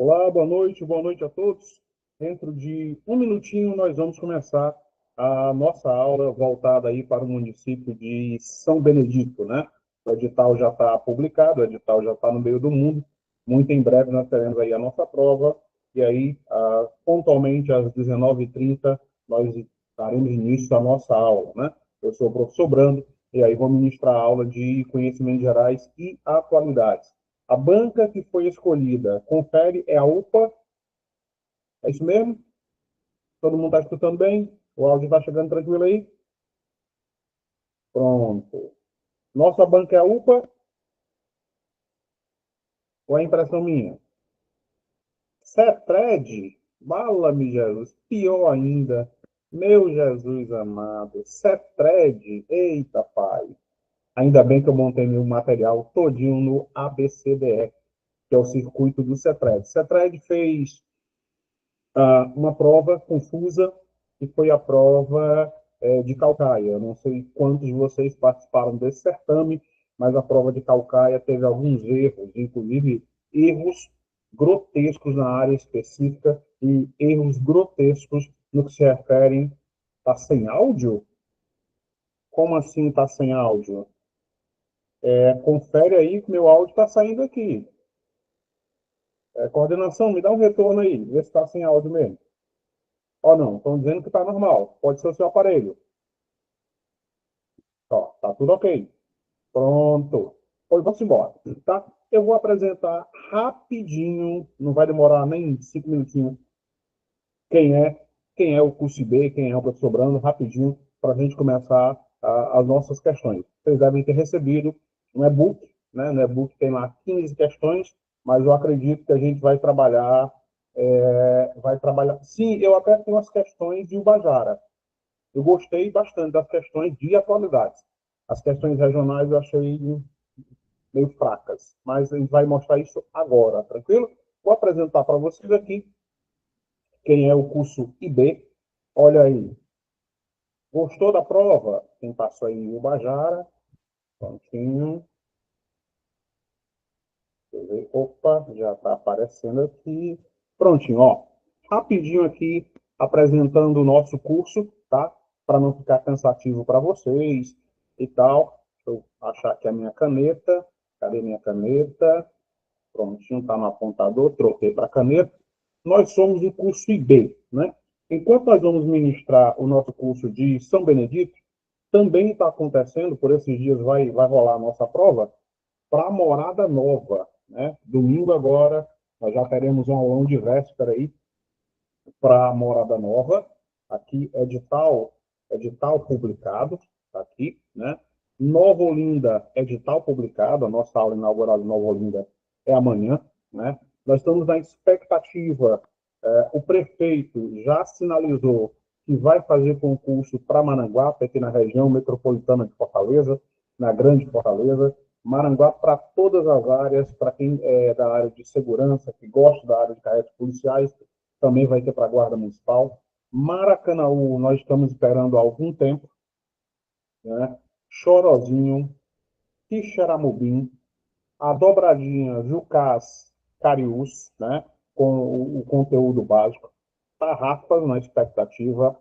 Olá, boa noite a todos. Dentro de um minutinho nós vamos começar a nossa aula voltada aí para o município de São Benedito, né? O edital já está publicado, o edital já está no meio do mundo. Muito em breve nós teremos aí a nossa prova e aí, pontualmente às 19h30, nós daremos início à nossa aula, né? Eu sou o professor Brando e aí vou ministrar a aula de conhecimentos gerais e atualidades. A banca que foi escolhida, confere, é a UPA. É isso mesmo? Todo mundo está escutando bem? O áudio está chegando tranquilo aí? Pronto. Nossa banca é a UPA ou é impressão minha? CETRED? Bala-me, Jesus. Pior ainda. Meu Jesus amado. CETRED? Eita, pai. Ainda bem que eu montei meu material todinho no ABCDE, que é o circuito do CETRED. CETRED fez uma prova confusa, que foi a prova de Calcaia. Eu não sei quantos de vocês participaram desse certame, mas a prova de Calcaia teve alguns erros, inclusive erros grotescos na área específica e erros grotescos no que se refere. Está sem áudio? Como assim está sem áudio? Confere aí que meu áudio está saindo aqui. Coordenação, me dá um retorno aí, vê se está sem áudio mesmo. Ó, não, estão dizendo que está normal. Pode ser o seu aparelho. Ó, tá tudo ok. Pronto. Pois vamos embora, tá? Eu vou apresentar rapidinho, não vai demorar nem 5 minutinhos, quem é, quem é o curso B, quem é o professor Brando, rapidinho, para a gente começar as nossas questões. Vocês devem ter recebido um e-book, né? No e-book tem lá 15 questões, mas eu acredito que a gente vai trabalhar. Sim, eu até tenho as questões de Ubajara. Eu gostei bastante das questões de atualidades. As questões regionais eu achei meio fracas, mas a gente vai mostrar isso agora, tranquilo? Vou apresentar para vocês aqui quem é o curso IB. Olha aí, gostou da prova? Quem passou aí em Ubajara? Prontinho. Opa, já está aparecendo aqui. Prontinho, ó. Rapidinho aqui, apresentando o nosso curso, tá? Para não ficar cansativo para vocês e tal. Deixa eu achar aqui a minha caneta. Cadê minha caneta? Prontinho, está no apontador, troquei para caneta. Nós somos o curso IB, né? Enquanto nós vamos ministrar o nosso curso de São Benedito, também está acontecendo, por esses dias vai rolar a nossa prova, para a Morada Nova, né? Domingo agora, nós já teremos um aulão de véspera aí para a Morada Nova. Aqui, edital publicado, tá aqui, né? Nova Olinda, edital publicado, a nossa aula inaugural de Nova Olinda é amanhã, né? Nós estamos na expectativa, o prefeito já sinalizou que vai fazer concurso para Maranguape, aqui na região metropolitana de Fortaleza, na Grande Fortaleza. Maranguape para todas as áreas, para quem é da área de segurança, que gosta da área de carretos policiais, também vai ter para a Guarda Municipal. Maracanaú, nós estamos esperando há algum tempo, né? Chorozinho, Quixeramobim, a dobradinha Jucás Cariús, né? Com o conteúdo básico. Tarrafas na expectativa.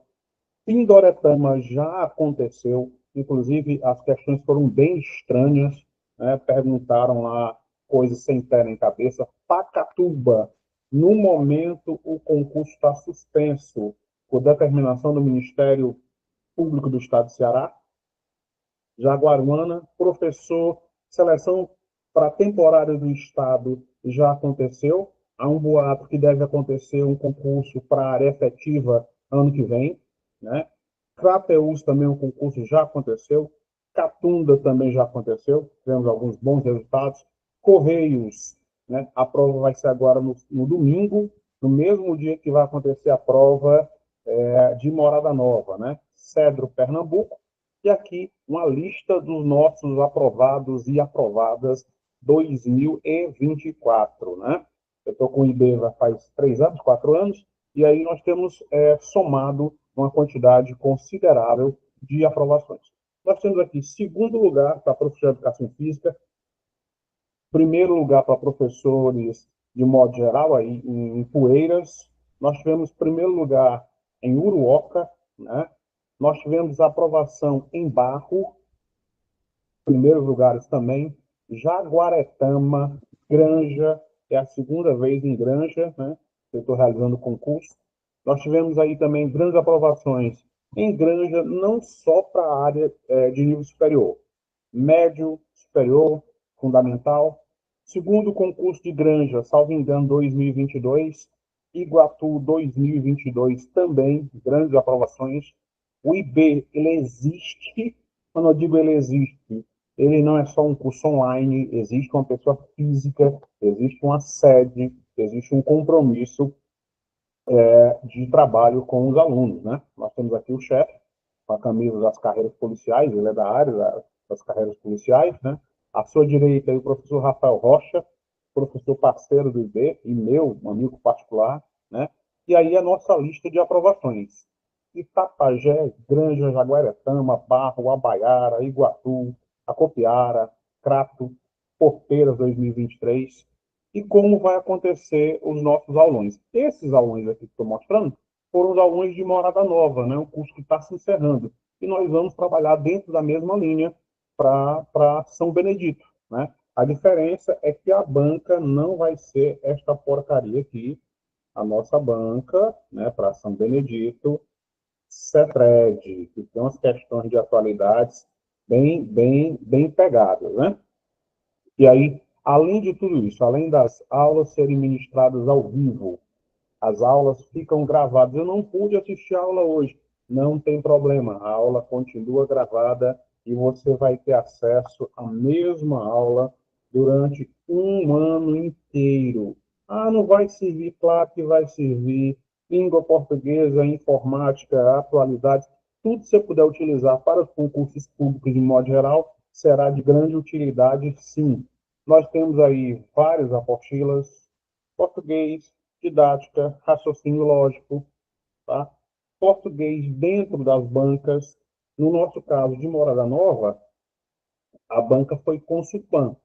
Pindoretama já aconteceu, inclusive as questões foram bem estranhas, né? Perguntaram lá coisas sem pé nem cabeça. Pacatuba, no momento o concurso está suspenso por determinação do Ministério Público do Estado de Ceará. Jaguaruana, professor, seleção para temporário do Estado já aconteceu. Há um boato que deve acontecer um concurso para a área efetiva ano que vem, né? Crateus também um concurso já aconteceu. Catunda também já aconteceu. Tivemos alguns bons resultados. Correios, né? A prova vai ser agora no domingo, no mesmo dia que vai acontecer a prova de Morada Nova, né? Cedro, Pernambuco. E aqui uma lista dos nossos aprovados e aprovadas 2024, né? Eu estou com o IB faz 3 anos, 4 anos, e aí nós temos somado uma quantidade considerável de aprovações. Nós temos aqui segundo lugar para professor de educação física, primeiro lugar para professores de modo geral, aí em Poeiras. Nós tivemos primeiro lugar em Uruoca, né? Nós tivemos aprovação em Barro, primeiros lugares também, Jaguaretama, Granja, é a segunda vez em Granja, né? Eu estou realizando o concurso. Nós tivemos aí também grandes aprovações em Granja, não só para a área de nível superior, médio, superior, fundamental. Segundo concurso de Granja, salvo engano, 2022. Iguatu 2022 também, grandes aprovações. O IB, ele existe. Quando eu digo ele existe, ele não é só um curso online, existe uma pessoa física, existe uma sede, existe um compromisso de trabalho com os alunos, né? Nós temos aqui o chefe, com a camisa das carreiras policiais, ele é da área das carreiras policiais, né? À sua direita, aí, o professor Rafael Rocha, professor parceiro do IB e meu amigo particular, né? E aí a nossa lista de aprovações. Itapajé, Granja, Jaguaretama, Barro, Abaiara, Iguatu, Acopiara, Crato, Porteiras 2023, e como vai acontecer os nossos aulões. Esses aulões aqui que estou mostrando foram os alunos de Morada Nova, né, o curso que está se encerrando. E nós vamos trabalhar dentro da mesma linha para São Benedito. Né? A diferença é que a banca não vai ser esta porcaria aqui, a nossa banca, né, para São Benedito, CETRED, que tem umas questões de atualidades bem pegadas. Né? E aí, além de tudo isso, além das aulas serem ministradas ao vivo, as aulas ficam gravadas. Eu não pude assistir a aula hoje. Não tem problema. A aula continua gravada e você vai ter acesso à mesma aula durante um ano inteiro. Ah, não vai servir? Claro que vai servir. Língua portuguesa, informática, atualidades, tudo que você puder utilizar para os concursos públicos de modo geral, será de grande utilidade, sim. Nós temos aí várias apostilas, português, didática, raciocínio lógico, tá? Português dentro das bancas. No nosso caso de Morada Nova, a banca foi Consulpan.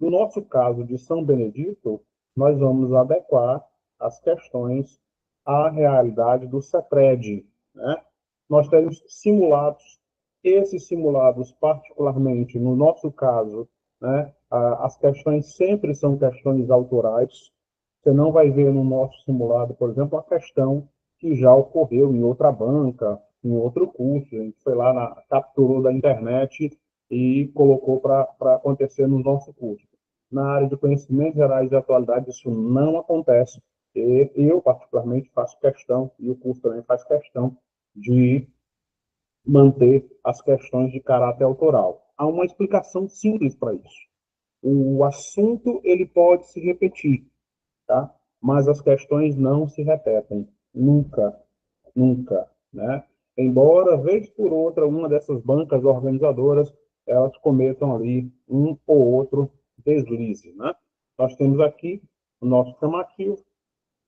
No nosso caso de São Benedito, nós vamos adequar as questões à realidade do CEPRED, né? Nós temos simulados, esses simulados, particularmente no nosso caso, né, as questões sempre são questões autorais. Você não vai ver no nosso simulado, por exemplo, a questão que já ocorreu em outra banca, em outro curso. A gente foi lá, capturou da internet e colocou para acontecer no nosso curso. Na área de conhecimentos gerais e atualidade, isso não acontece. E eu, particularmente, faço questão, e o curso também faz questão, de manter as questões de caráter autoral. Há uma explicação simples para isso. O assunto ele pode se repetir, tá? Mas as questões não se repetem. Nunca, nunca, né? Embora, vez por outra, uma dessas bancas organizadoras, elas cometam ali um ou outro deslize, né? Nós temos aqui o nosso chamativo,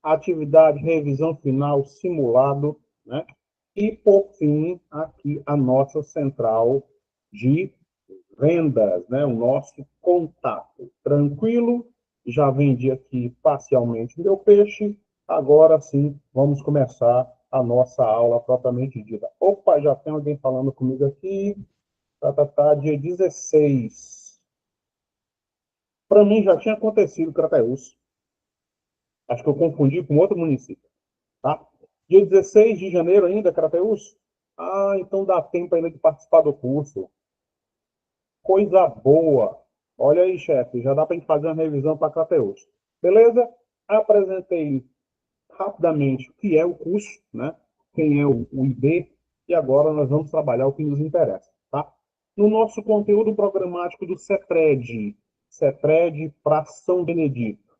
atividade, revisão final, simulado, né? E, por fim, aqui a nossa central de vendas, né? O nosso contato. Tranquilo, já vendi aqui parcialmente meu peixe, agora sim vamos começar a nossa aula propriamente dita. Opa, já tem alguém falando comigo aqui. Dia 16. Para mim já tinha acontecido Crateús. Acho que eu confundi com outro município. Tá? Dia 16 de janeiro ainda, Crateús? Ah, então dá tempo ainda de participar do curso. Coisa boa. Olha aí, chefe, já dá para a gente fazer uma revisão para Crateús. Beleza? Apresentei rapidamente o que é o curso, né? Quem é o IB, e agora nós vamos trabalhar o que nos interessa, tá? No nosso conteúdo programático do CEPRED, CEPRED para São Benedito,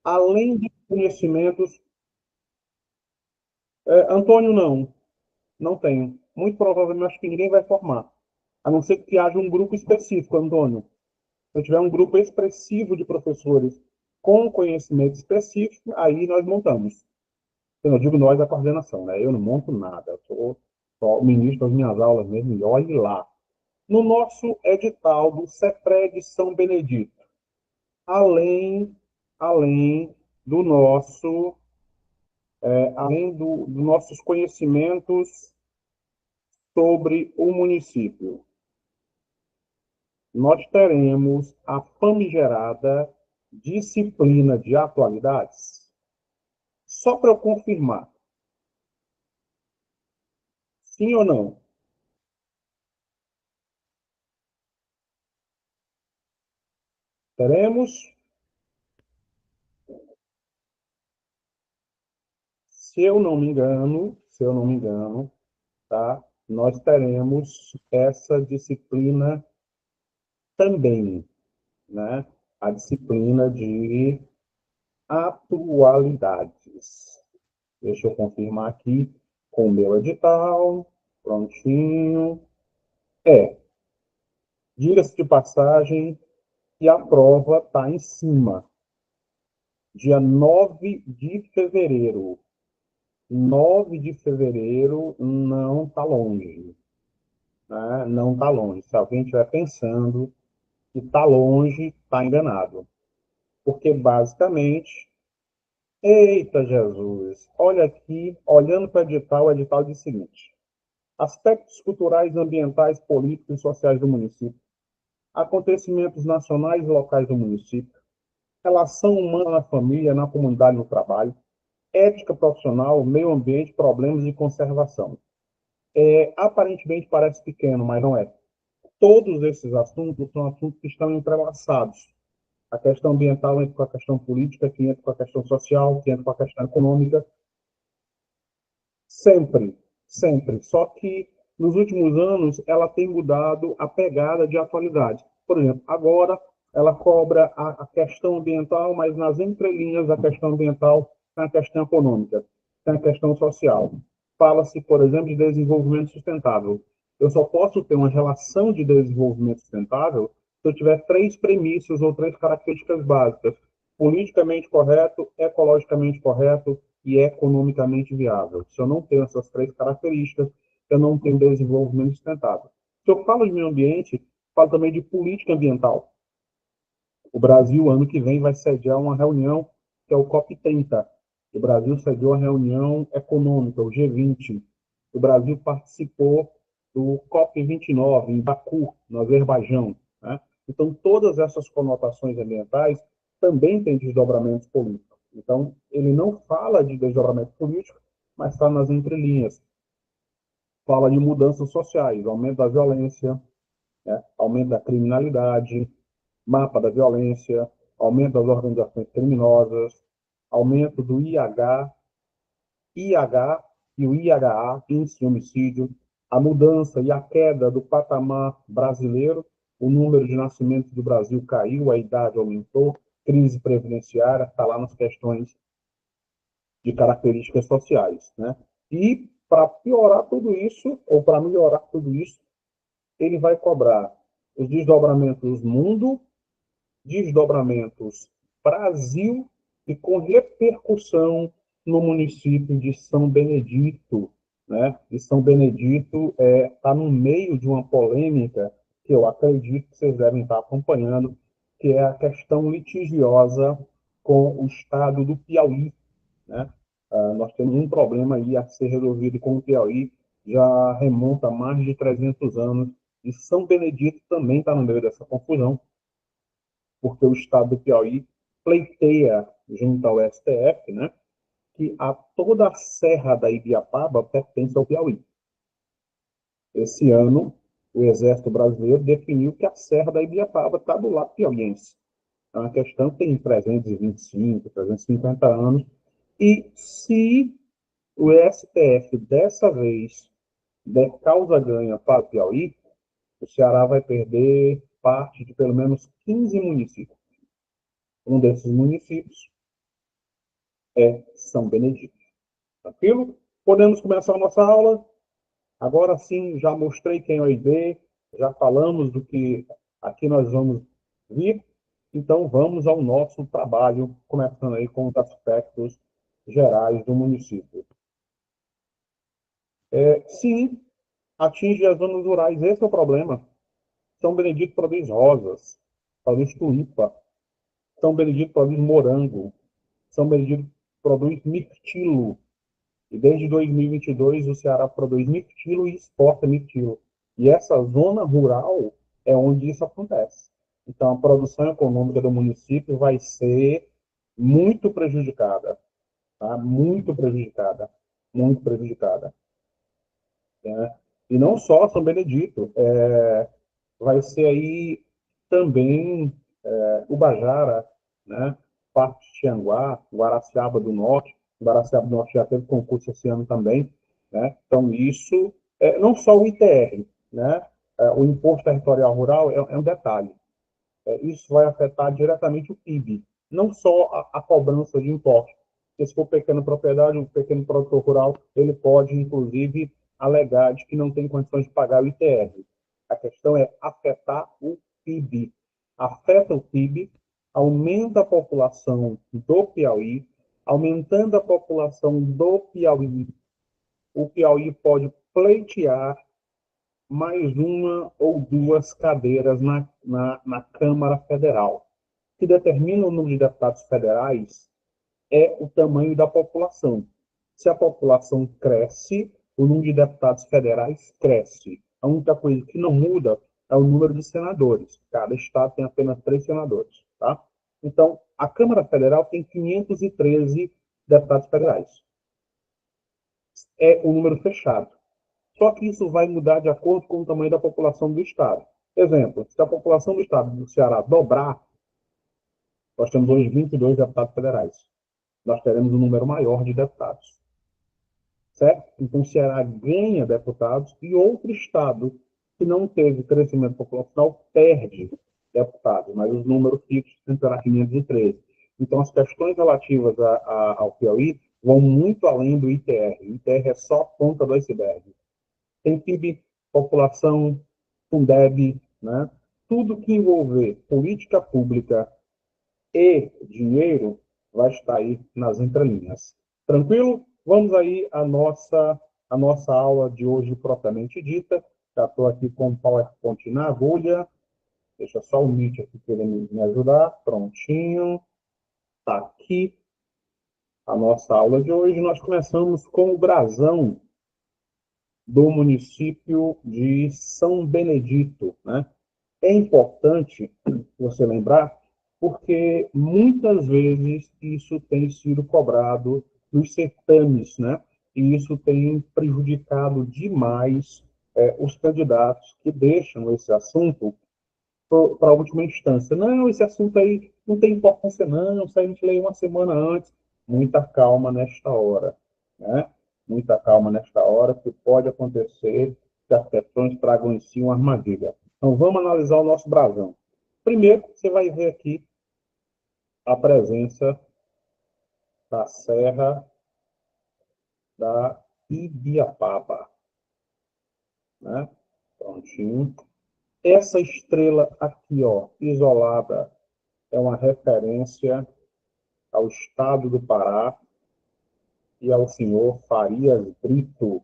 além de conhecimentos, Antônio, não tenho. Muito provavelmente, acho que ninguém vai formar, a não ser que haja um grupo específico, Antônio. Se tiver um grupo expressivo de professores com conhecimento específico, aí nós montamos. Eu digo nós, a coordenação, né? Eu não monto nada, eu sou só ministro das minhas aulas mesmo, e olhe lá. No nosso edital do CEPRED São Benedito, além do nosso, além dos nossos conhecimentos sobre o município, nós teremos a famigerada disciplina de atualidades. Só para eu confirmar, sim ou não? Teremos, se eu não me engano, tá? Nós teremos essa disciplina também, né? A disciplina de atualidades. Deixa eu confirmar aqui com o meu edital. Prontinho. É, diga-se de passagem que a prova está em cima. Dia 9 de fevereiro. 9 de fevereiro não está longe. Né? Não está longe. Se alguém estiver pensando que está longe, está enganado. Porque, basicamente, eita Jesus, olha aqui, olhando para o edital diz o seguinte: aspectos culturais, ambientais, políticos e sociais do município, acontecimentos nacionais e locais do município, relação humana na família, na comunidade, no trabalho, ética profissional, meio ambiente, problemas e conservação. Aparentemente parece pequeno, mas não é. Todos esses assuntos são assuntos que estão entrelaçados. A questão ambiental entra com a questão política, que entra com a questão social, que entra com a questão econômica. Sempre, sempre. Só que nos últimos anos ela tem mudado a pegada de atualidade. Por exemplo, agora ela cobra a questão ambiental, mas nas entrelinhas da questão ambiental tem a questão econômica, tem a questão social. Fala-se, por exemplo, de desenvolvimento sustentável. Eu só posso ter uma relação de desenvolvimento sustentável se eu tiver três premissas ou três características básicas: politicamente correto, ecologicamente correto e economicamente viável. Se eu não tenho essas três características, eu não tenho desenvolvimento sustentável. Se eu falo de meio ambiente, falo também de política ambiental. O Brasil, ano que vem, vai sediar uma reunião que é o COP30. O Brasil sediou a reunião econômica, o G20. O Brasil participou do COP29, em Baku, no Azerbaijão. Né? Então, todas essas conotações ambientais também têm desdobramentos políticos. Então, ele não fala de desdobramento político, mas está nas entrelinhas. Fala de mudanças sociais, aumento da violência, né? Aumento da criminalidade, mapa da violência, aumento das organizações criminosas, aumento do IH e o IHA, índice de homicídio, a mudança e a queda do patamar brasileiro, o número de nascimentos do Brasil caiu, a idade aumentou, crise previdenciária, está lá nas questões de características sociais. Né? E, para piorar tudo isso, ou para melhorar tudo isso, ele vai cobrar os desdobramentos mundo, desdobramentos Brasil e com repercussão no município de São Benedito. Né? E São Benedito está no meio de uma polêmica que eu acredito que vocês devem estar acompanhando, que é a questão litigiosa com o estado do Piauí. Né? Nós temos um problema aí a ser resolvido com o Piauí, já remonta a mais de 300 anos, e São Benedito também está no meio dessa confusão, porque o estado do Piauí pleiteia junto ao STF, né, que toda a Serra da Ibiapaba pertence ao Piauí. Esse ano, o Exército Brasileiro definiu que a Serra da Ibiapaba está do lado piauiense. É uma questão que tem 325, 350 anos, e se o STF dessa vez der causa ganha para o Piauí, o Ceará vai perder parte de pelo menos 15 municípios. Um desses municípios é São Benedito. Tranquilo? Podemos começar a nossa aula? Agora sim, já mostrei quem é o ID, já falamos do que aqui nós vamos vir, então vamos ao nosso trabalho, começando aí com os aspectos gerais do município. Sim, atinge as zonas rurais, esse é o problema. São Benedito produz rosas, produz tulipa, São Benedito produz morango, São Benedito produz mirtilo. E desde 2022 o Ceará produz mirtilo e exporta mirtilo. E essa zona rural é onde isso acontece. Então, a produção econômica do município vai ser muito prejudicada, tá? Muito prejudicada, muito prejudicada, né? E não só São Benedito, vai ser aí também Ubajara, né? Parte de Tianguá, Guaraciaba do Norte. Guaraciaba do Norte já teve concurso esse ano também, né? Então, isso, não só o ITR, né? O Imposto Territorial Rural é um detalhe. Isso vai afetar diretamente o PIB, não só a cobrança de impostos. Porque se for pequena propriedade, um pequeno produtor rural, ele pode, inclusive, alegar de que não tem condições de pagar o ITR. A questão é afetar o PIB. Afeta o PIB, aumenta a população do Piauí, aumentando a população do Piauí, o Piauí pode pleitear mais uma ou duas cadeiras na Câmara Federal. O que determina o número de deputados federais é o tamanho da população. Se a população cresce, o número de deputados federais cresce. A única coisa que não muda é o número de senadores. Cada estado tem apenas 3 senadores. Tá? Então, a Câmara Federal tem 513 deputados federais. É um número fechado. Só que isso vai mudar de acordo com o tamanho da população do estado. Exemplo, se a população do estado do Ceará dobrar, nós temos hoje 22 deputados federais. Nós teremos um número maior de deputados. Certo? Então, o Ceará ganha deputados e outro estado que não teve crescimento populacional perde deputados, mas os números fixos será 513. Então, as questões relativas ao Piauí vão muito além do ITR. O ITR é só a ponta do iceberg. Tem PIB, população, Fundeb, né? Tudo que envolver política pública e dinheiro vai estar aí nas entrelinhas. Tranquilo? Vamos aí à nossa aula de hoje propriamente dita. Já estou aqui com o PowerPoint na agulha. Deixa só o Meet aqui querer me ajudar. Prontinho. Está aqui a nossa aula de hoje. Nós começamos com o brasão do município de São Benedito, né? É importante você lembrar, porque muitas vezes isso tem sido cobrado nos certames, né? E isso tem prejudicado demais os candidatos que deixam esse assunto para a última instância. Não, esse assunto aí não tem importância, não. Se a gente lê uma semana antes, muita calma nesta hora, né? Muita calma nesta hora, que pode acontecer que as questões tragam em si uma armadilha. Então, vamos analisar o nosso brasão. Primeiro, você vai ver aqui a presença da Serra da Ibiapaba, né? Prontinho. Essa estrela aqui, ó, isolada, é uma referência ao Estado do Pará e ao senhor Farias Brito,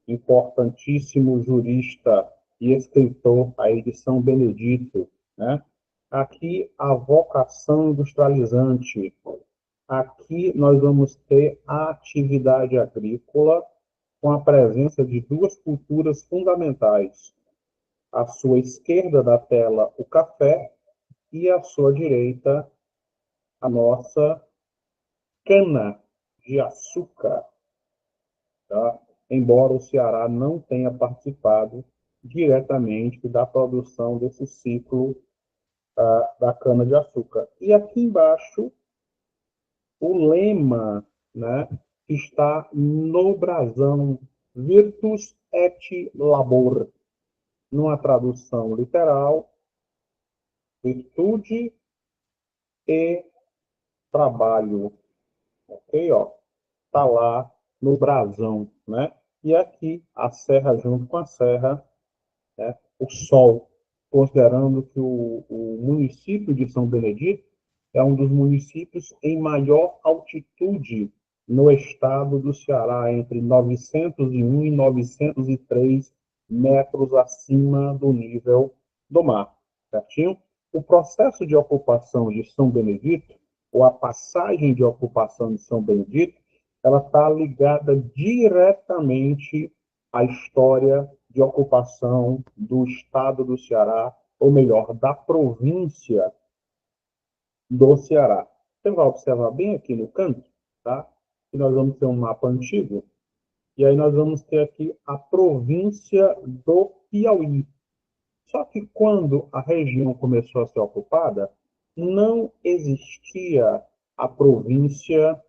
importantíssimo jurista e escritor aí de São Benedito, né? Aqui a vocação industrializante. Aqui nós vamos ter a atividade agrícola com a presença de duas culturas fundamentais. À sua esquerda da tela, o café, e à sua direita, a nossa cana de açúcar, tá? Embora o Ceará não tenha participado diretamente da produção desse ciclo da cana-de-açúcar. E aqui embaixo, o lema, né, está no brasão, Virtus et Labor, numa tradução literal, virtude e trabalho. Ok, ó, tá lá no brasão, né? E aqui a serra junto com a serra, né? O sol, considerando que o município de São Benedito é um dos municípios em maior altitude no estado do Ceará, entre 901 e 903 metros acima do nível do mar, certinho? O processo de ocupação de São Benedito ou a passagem de ocupação de São Benedito, ela está ligada diretamente à história de ocupação do estado do Ceará, ou melhor, da província do Ceará. Você vai observar bem aqui no canto, tá? Que nós vamos ter um mapa antigo, e aí nós vamos ter aqui a província do Piauí. Só que quando a região começou a ser ocupada, não existia a província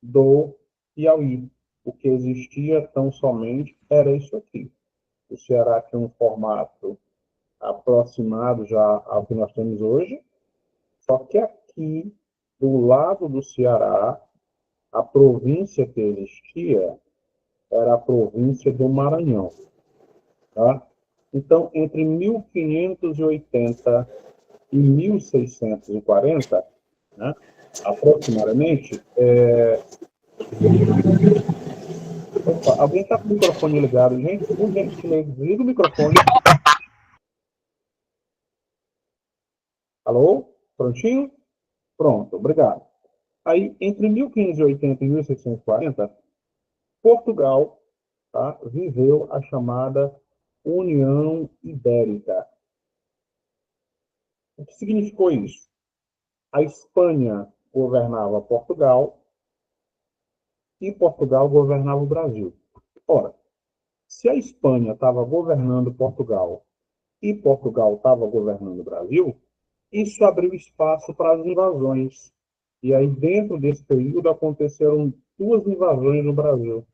do Piauí. O que existia tão somente era isso aqui. O Ceará tem um formato aproximado já ao que nós temos hoje, só que aqui, do lado do Ceará, a província que existia era a província do Maranhão. Tá? Então, entre 1580 e 1640, né, aproximadamente, Opa, alguém está com o microfone ligado, gente? Por gentileza, desliga o microfone. Alô? Prontinho? Pronto, obrigado. Aí, entre 1580 e 1640, Portugal, tá, viveu a chamada União Ibérica. O que significou isso? A Espanha governava Portugal e Portugal governava o Brasil. Ora, se a Espanha estava governando Portugal e Portugal estava governando o Brasil, isso abriu espaço para as invasões. E aí, dentro desse período, aconteceram duas invasões no Brasil.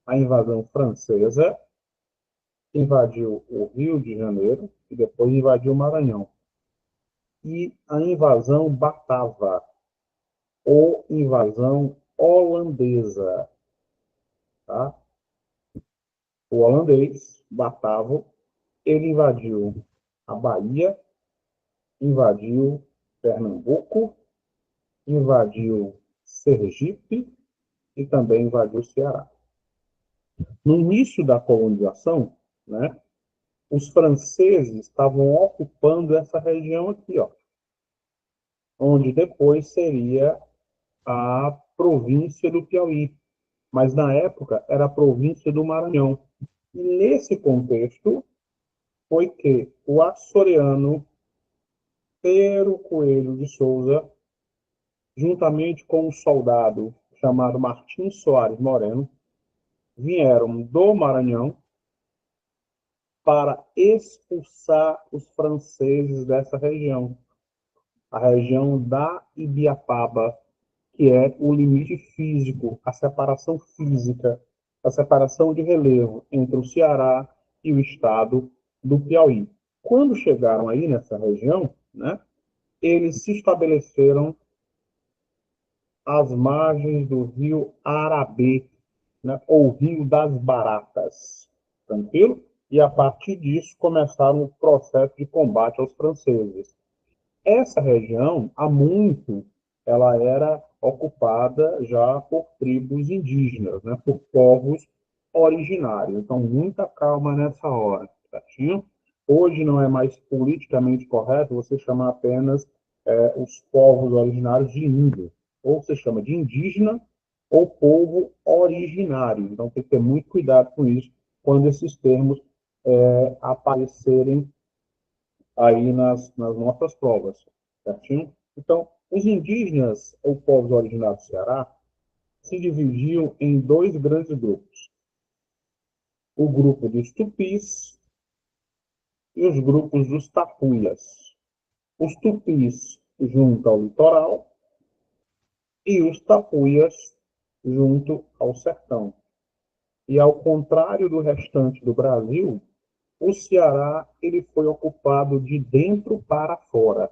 A invasão francesa, que invadiu o Rio de Janeiro, e depois invadiu o Maranhão. E a invasão Batava, ou invasão holandesa. Tá? O holandês, Batavo, ele invadiu a Bahia, invadiu Pernambuco, invadiu Sergipe e também invadiu o Ceará. No início da colonização, né, os franceses estavam ocupando essa região aqui, ó, onde depois seria a província do Piauí, mas na época era a província do Maranhão. E nesse contexto foi que o açoriano Pero Coelho de Souza, juntamente com um soldado chamado Martins Soares Moreno, vieram do Maranhão para expulsar os franceses dessa região, a região da Ibiapaba, que é o limite físico, a separação física, a separação de relevo entre o Ceará e o estado do Piauí. Quando chegaram aí nessa região, né, eles se estabeleceram às margens do rio Arabê, né, ou Rio das Baratas, tranquilo? E a partir disso começaram o processo de combate aos franceses. Essa região, há muito, ela era ocupada já por tribos indígenas, né, por povos originários. Então, muita calma nessa hora, certinho? Hoje não é mais politicamente correto você chamar apenas os povos originários de índio. Ou você chama de indígena ou povo originário. Então, tem que ter muito cuidado com isso quando esses termos aparecerem aí nas nossas provas, certinho? Então, os indígenas, ou povos originários do Ceará, se dividiam em dois grandes grupos. O grupo dos tupis e os grupos dos tapuias. Os tupis junto ao litoral e os tapuias junto ao sertão. E ao contrário do restante do Brasil, o Ceará ele foi ocupado de dentro para fora,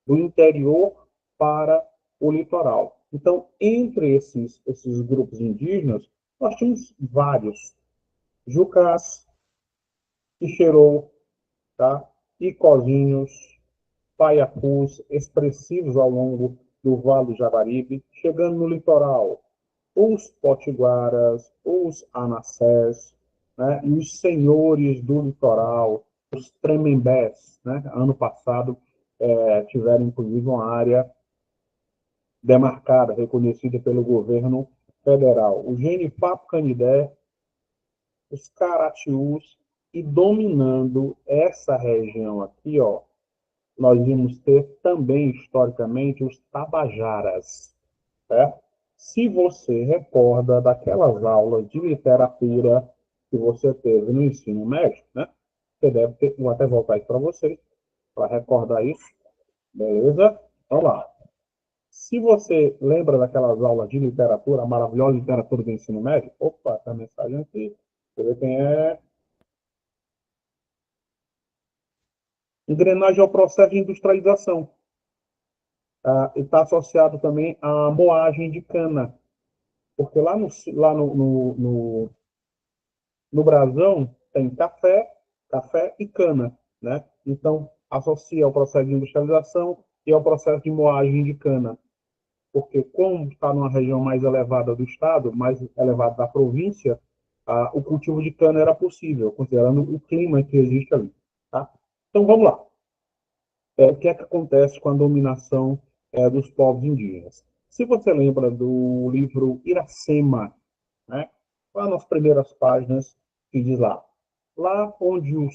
do interior para o litoral. Então, entre esses grupos indígenas, nós tínhamos vários. Jucás, Ixerô, tá? Icozinhos, Paiapus, expressivos ao longo do Vale do Jaguaribe, chegando no litoral, os potiguaras, os anassés, né? E os senhores do litoral, os tremembés, né? Ano passado tiveram, inclusive, uma área demarcada, reconhecida pelo governo federal. O Genipapo Canidé, os Caratiús, e dominando essa região aqui, ó, nós vamos ter também, historicamente, os Tabajaras, certo? Se você recorda daquelas aulas de literatura que você teve no ensino médio, né? Você deve ter, vou até voltar isso para vocês, para recordar isso, beleza? Vamos lá. Se você lembra daquelas aulas de literatura, a maravilhosa literatura do ensino médio, opa, tá a mensagem aqui, deixa eu ver quem é. Engrenagem ao processo de industrialização. E está associado também à moagem de cana, porque no Brasão tem café e cana, né? Então, associa ao processo de industrialização e ao processo de moagem de cana, porque como está numa região mais elevada do estado, mais elevada da província, o cultivo de cana era possível, considerando o clima que existe ali, tá? Então, vamos lá. O que é que acontece com a dominação dos povos indígenas? Se você lembra do livro Iracema, né? Lá nas primeiras páginas, que diz lá onde o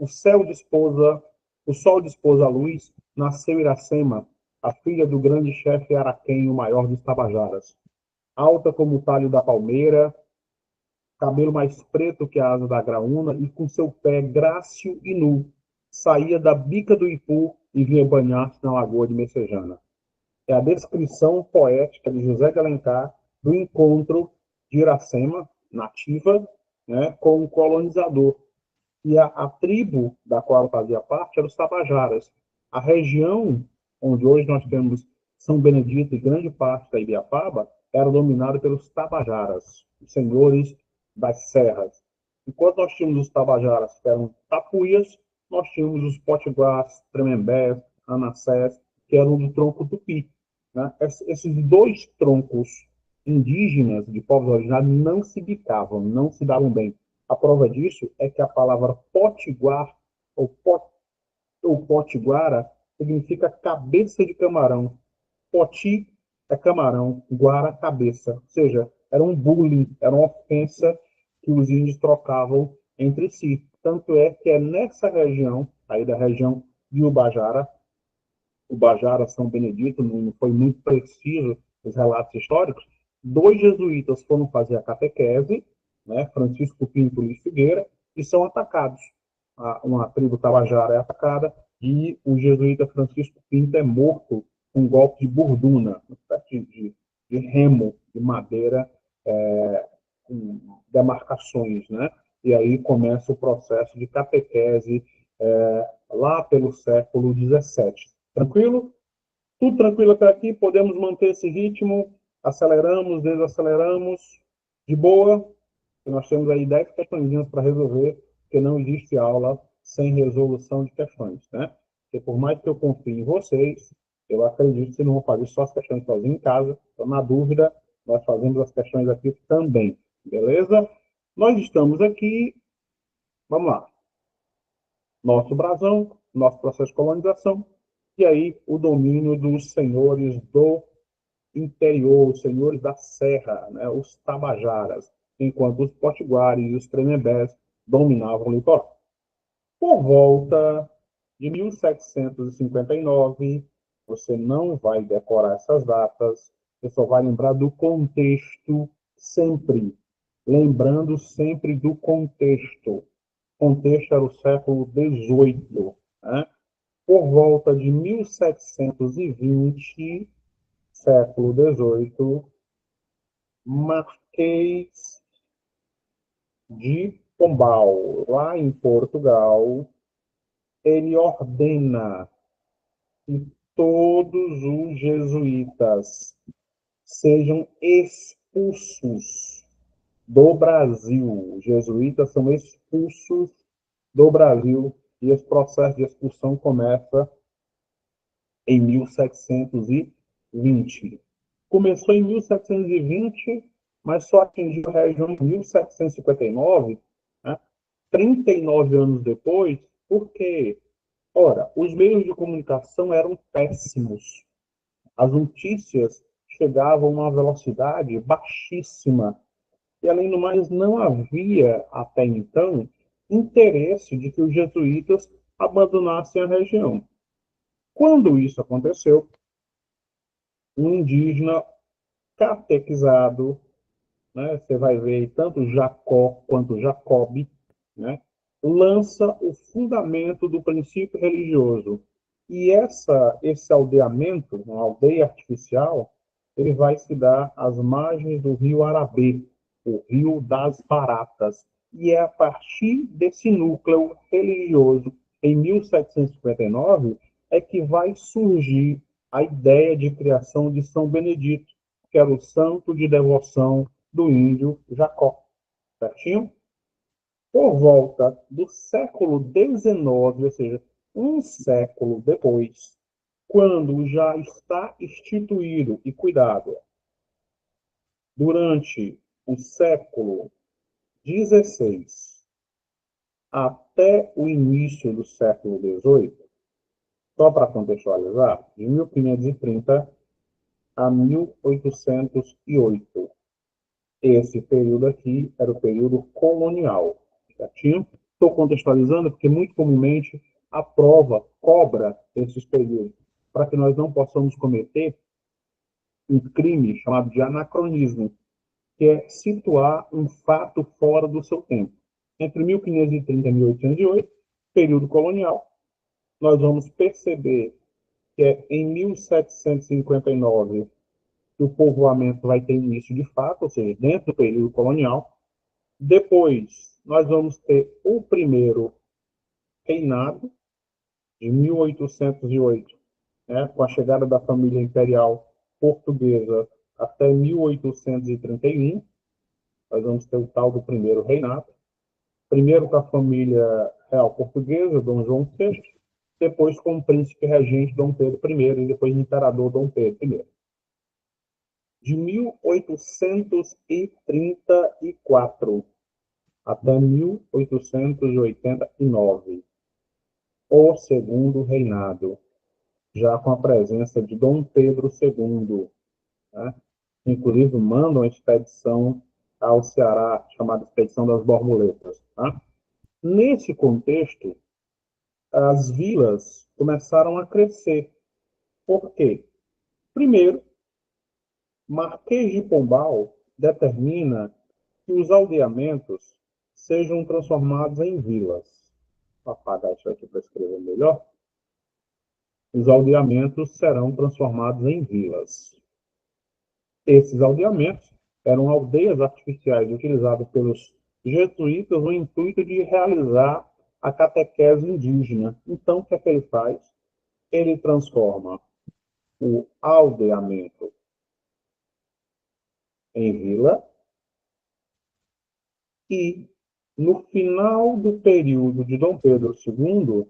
sol dispôs a luz, nasceu Iracema, a filha do grande chefe Araquém, o maior dos Tabajaras. Alta como o talho da palmeira, cabelo mais preto que a asa da graúna, e com seu pé grácil e nu, saía da bica do Ipu e vinha banhar-se na lagoa de Messejana. É a descrição poética de José de Alencar do encontro de Iracema, nativa, né, com o colonizador. E a tribo da qual ela fazia parte era os Tabajaras. A região onde hoje nós temos São Benedito e grande parte da Ibiapaba era dominada pelos Tabajaras, os senhores das serras. Enquanto nós tínhamos os Tabajaras, que eram tapuias, nós tínhamos os potiguars, tremembés, anassés, que eram do tronco tupi. Né? Esses dois troncos indígenas de povos originários não se bicavam, não se davam bem. A prova disso é que a palavra potiguar ou, pot, ou potiguara significa cabeça de camarão. Poti é camarão, guara, cabeça. Ou seja, era um bullying, era uma ofensa que os índios trocavam entre si. Tanto é que é nessa região, aí da região de Ubajara, Ubajara, São Benedito, não foi muito preciso os relatos históricos, dois jesuítas foram fazer a catequese, né, Francisco Pinto e Figueira, e são atacados. Uma tribo tabajara é atacada e o jesuíta Francisco Pinto é morto com um golpe de burduna, uma espécie de remo de madeira com demarcações, né? E aí começa o processo de catequese lá pelo século XVII. Tranquilo? Tudo tranquilo até aqui? Podemos manter esse ritmo? Aceleramos, desaceleramos? De boa? E nós temos aí 10 questões para resolver, porque não existe aula sem resolução de questões, né? Porque por mais que eu confie em vocês, eu acredito que vocês não vão fazer só as questões sozinhos em casa. Então, na dúvida, nós fazemos as questões aqui também, beleza? Nós estamos aqui, vamos lá. Nosso brasão, nosso processo de colonização, e aí o domínio dos senhores do interior, os senhores da serra, né, os tabajaras, enquanto os potiguares e os tremembés dominavam o litoral. Por volta de 1759, você não vai decorar essas datas, você só vai lembrar do contexto sempre, lembrando sempre do contexto. O contexto era o século XVIII, né? Por volta de 1720, século XVIII, Marquês de Pombal, lá em Portugal, ele ordena que todos os jesuítas sejam expulsos do Brasil. Os jesuítas são expulsos do Brasil e esse processo de expulsão começa em 1720. Começou em 1720, mas só atingiu a região em 1759, né? 39 anos depois, por quê? Ora, os meios de comunicação eram péssimos. As notícias chegavam a uma velocidade baixíssima. E, além do mais, não havia, até então, interesse de que os jesuítas abandonassem a região. Quando isso aconteceu, um indígena catequizado, né, você vai ver aí tanto Jacó quanto Jacob, né, lança o fundamento do princípio religioso. E esse aldeamento, uma aldeia artificial, ele vai se dar às margens do rio Arabê, o rio das Baratas. E é a partir desse núcleo religioso, em 1759, é que vai surgir a ideia de criação de São Benedito, que era o santo de devoção do índio Jacó. Certinho? Por volta do século XIX, ou seja, um século depois, quando já está instituído, e cuidado, durante o século XVI até o início do século XVIII, só para contextualizar, de 1530 a 1808. Esse período aqui era o período colonial, certinho? Estou contextualizando porque, muito comumente, a prova cobra esses períodos, para que nós não possamos cometer um crime chamado de anacronismo, que é situar um fato fora do seu tempo. Entre 1530 e 1808, período colonial, nós vamos perceber que é em 1759 que o povoamento vai ter início de fato, ou seja, dentro do período colonial. Depois, nós vamos ter o primeiro reinado, de 1808, né, com a chegada da família imperial portuguesa até 1831. Nós vamos ter o tal do primeiro reinado. Primeiro com a família real portuguesa, Dom João VI, depois com o príncipe regente Dom Pedro I e depois o imperador Dom Pedro I. De 1834 até 1889, o segundo reinado, já com a presença de Dom Pedro II, né? Inclusive manda uma expedição ao Ceará, chamada Expedição das Borboletas. Tá? Nesse contexto, as vilas começaram a crescer. Por quê? Primeiro, Marquês de Pombal determina que os aldeamentos sejam transformados em vilas. Vou apagar isso aqui para escrever melhor. Os aldeamentos serão transformados em vilas. Esses aldeamentos eram aldeias artificiais utilizadas pelos jesuítas no intuito de realizar a catequese indígena. Então, o que é que ele faz? Ele transforma o aldeamento em vila e, no final do período de Dom Pedro II,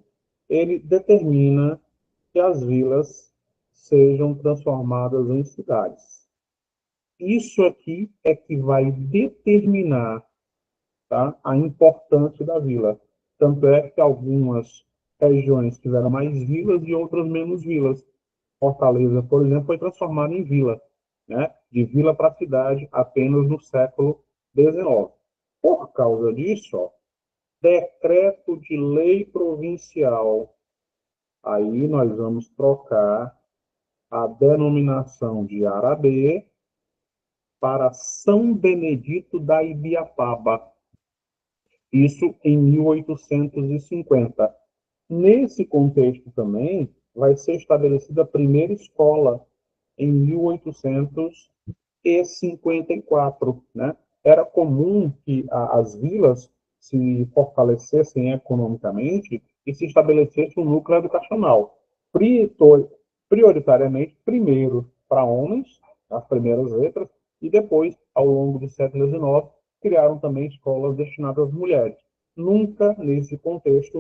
ele determina que as vilas sejam transformadas em cidades. Isso aqui é que vai determinar, tá, a importância da vila. Tanto é que algumas regiões tiveram mais vilas e outras menos vilas. Fortaleza, por exemplo, foi transformada em vila, né? De vila para cidade apenas no século XIX. Por causa disso, ó, decreto de lei provincial. Aí nós vamos trocar a denominação de Arabê para São Benedito da Ibiapaba. Isso em 1850. Nesse contexto também, vai ser estabelecida a primeira escola em 1854, né? Era comum que as vilas se fortalecessem economicamente e se estabelecesse um núcleo educacional, prioritariamente, primeiro para homens, as primeiras letras, e depois, ao longo do século XIX, criaram também escolas destinadas às mulheres. Nunca nesse contexto,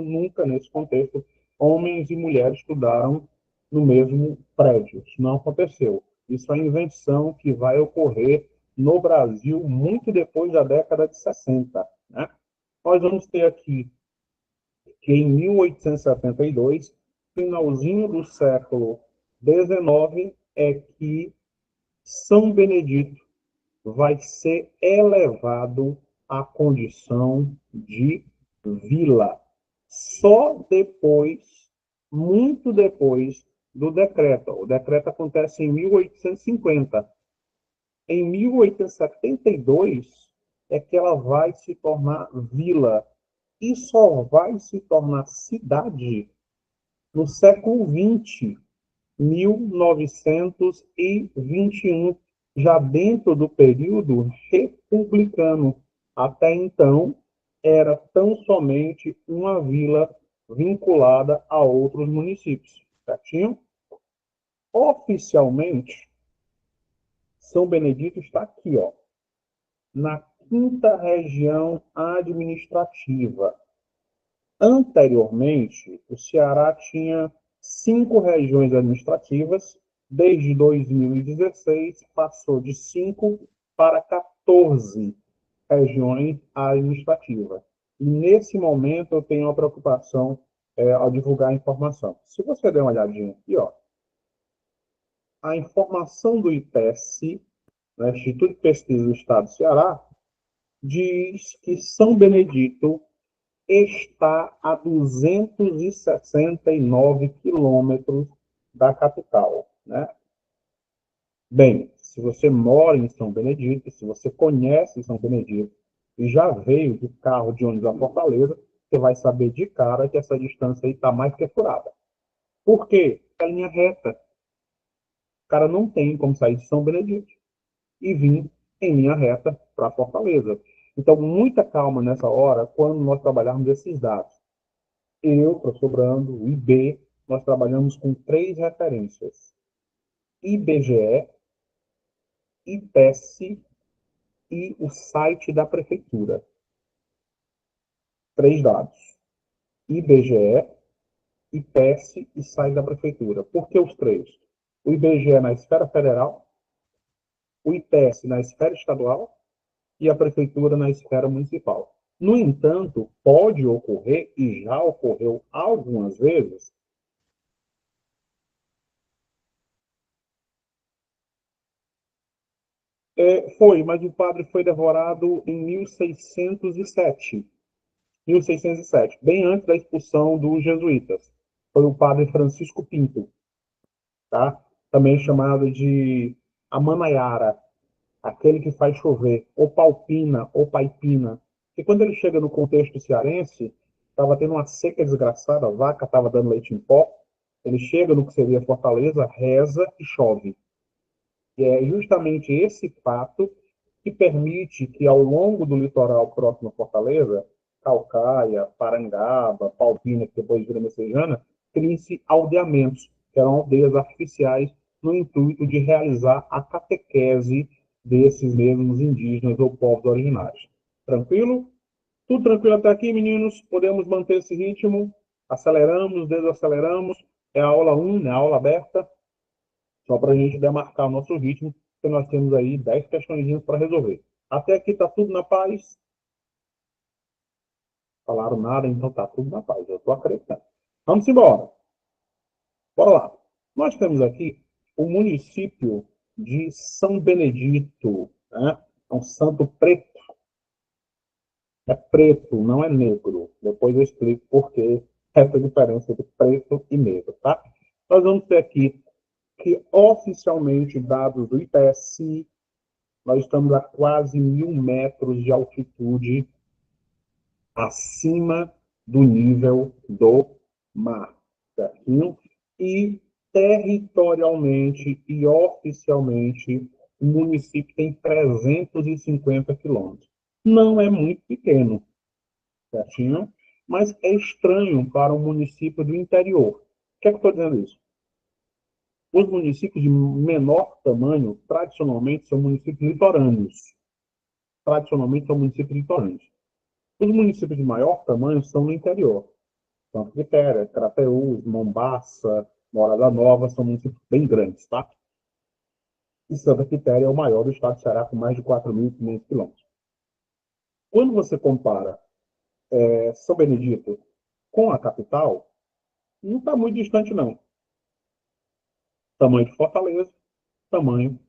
homens e mulheres estudaram no mesmo prédio. Isso não aconteceu. Isso é invenção que vai ocorrer no Brasil muito depois da década de 60. Né? Nós vamos ter aqui que em 1872, finalzinho do século XIX, é que São Benedito vai ser elevado à condição de vila. Só depois, muito depois do decreto. O decreto acontece em 1850. Em 1872 é que ela vai se tornar vila e só vai se tornar cidade no século XX, 1921, já dentro do período republicano. Até então, era tão somente uma vila vinculada a outros municípios. Certinho? Oficialmente, São Benedito está aqui, ó, na quinta região administrativa. Anteriormente, o Ceará tinha 5 regiões administrativas. Desde 2016, passou de 5 para 14 regiões administrativas. E nesse momento, eu tenho uma preocupação ao divulgar a informação. Se você der uma olhadinha aqui, ó, a informação do IPESC, né, Instituto de Pesquisa do Estado do Ceará, diz que São Benedito está a 269 quilômetros da capital, né? Bem, se você mora em São Benedito, se você conhece São Benedito e já veio de carro de ônibus a Fortaleza, você vai saber de cara que essa distância aí está mais que furada. Por quê? Porque a linha reta. O cara não tem como sair de São Benedito e vir em linha reta para Fortaleza. Então, muita calma nessa hora quando nós trabalharmos esses dados. Eu, professor Brando, o IB, nós trabalhamos com 3 referências: IBGE, IPESC e o site da prefeitura. 3 dados: IBGE, IPESC e site da prefeitura. Por que os 3? O IBGE na esfera federal, o IPESC na esfera estadual e a prefeitura na esfera municipal. No entanto, pode ocorrer, e já ocorreu algumas vezes, mas o padre foi devorado em 1607. 1607, bem antes da expulsão dos jesuítas. Foi o padre Francisco Pinto, tá? Também chamado de Amanaiara, aquele que faz chover, ou Palpina, ou Paipina. E quando ele chega no contexto cearense, estava tendo uma seca desgraçada, a vaca estava dando leite em pó. Ele chega no que seria Fortaleza, reza e chove. E é justamente esse fato que permite que, ao longo do litoral próximo a Fortaleza, Calcaia, Parangaba, Paupina, que depois vira Messejana, criem-se aldeamentos, que eram aldeias artificiais, no intuito de realizar a catequese desses mesmos indígenas ou povos originários. Tranquilo? Tudo tranquilo até aqui, meninos? Podemos manter esse ritmo? Aceleramos, desaceleramos. É a aula 1, né? A aula aberta, só para a gente demarcar o nosso ritmo, porque nós temos aí 10 questões para resolver. Até aqui está tudo na paz? Falaram nada, então está tudo na paz. Eu estou acreditando. Vamos embora. Bora lá. Nós temos aqui o município de São Benedito, né? É um santo preto. É preto, não é negro. Depois eu explico por que essa diferença de preto e negro, tá? Nós vamos ter aqui que, oficialmente, dados do IPSC, nós estamos a quase 1.000 metros de altitude acima do nível do mar, certinho? E territorialmente e oficialmente, o município tem 350 quilômetros. Não é muito pequeno, certinho? Mas é estranho para um município do interior. Por que é que eu estou dizendo isso? Os municípios de menor tamanho, tradicionalmente, são municípios litorâneos. Tradicionalmente, são municípios litorâneos. Os municípios de maior tamanho são no interior. Santa Quitéria, Crateús, Mombaça, Morada Nova, são municípios bem grandes, tá? E Santa Quitéria é o maior do estado de Ceará, com mais de 4.500 quilômetros. Quando você compara São Benedito com a capital, não está muito distante, não. Tamanho de Fortaleza, tamanho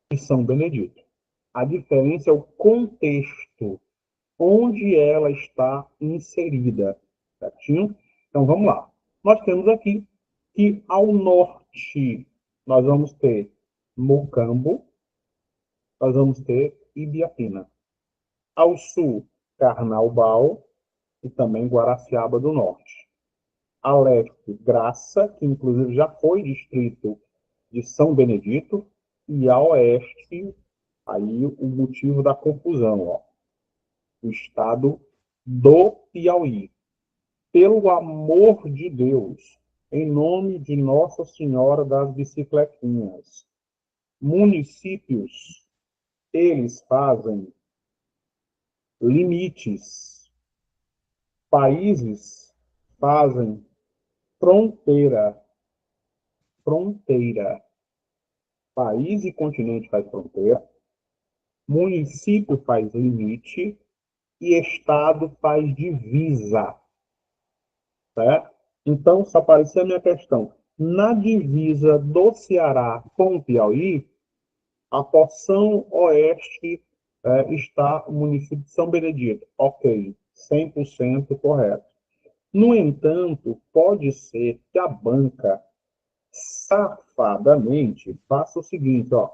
de São Benedito. A diferença é o contexto onde ela está inserida, certinho? Então, vamos lá. Nós temos aqui que ao norte nós vamos ter Mocambo, nós vamos ter Ibiapina. Ao sul, Carnaubal e também Guaraciaba do Norte. A leste, Graça, que inclusive já foi distrito de São Benedito, e a oeste, aí o motivo da confusão, ó, o estado do Piauí. Pelo amor de Deus, em nome de Nossa Senhora das Bicicletinhas, municípios, eles fazem limites, países fazem fronteira, fronteira. País e continente faz fronteira, município faz limite e estado faz divisa, certo? Então, só apareceu a minha questão. Na divisa do Ceará com o Piauí, a porção oeste está o município de São Benedito. Ok, 100% correto. No entanto, pode ser que a banca safadamente faça o seguinte, ó,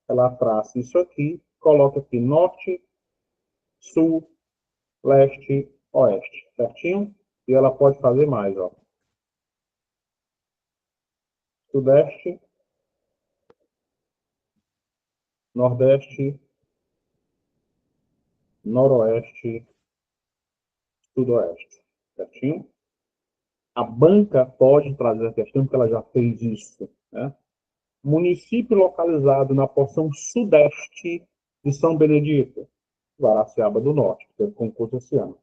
ela traça isso aqui, coloca aqui norte, sul, leste, oeste, certinho? E ela pode fazer mais, ó. Sudeste, nordeste, noroeste, sudoeste, certinho? A banca pode trazer a questão, porque ela já fez isso, né? Município localizado na porção sudeste de São Benedito, Guaraciaba do Norte, que teve concurso esse ano.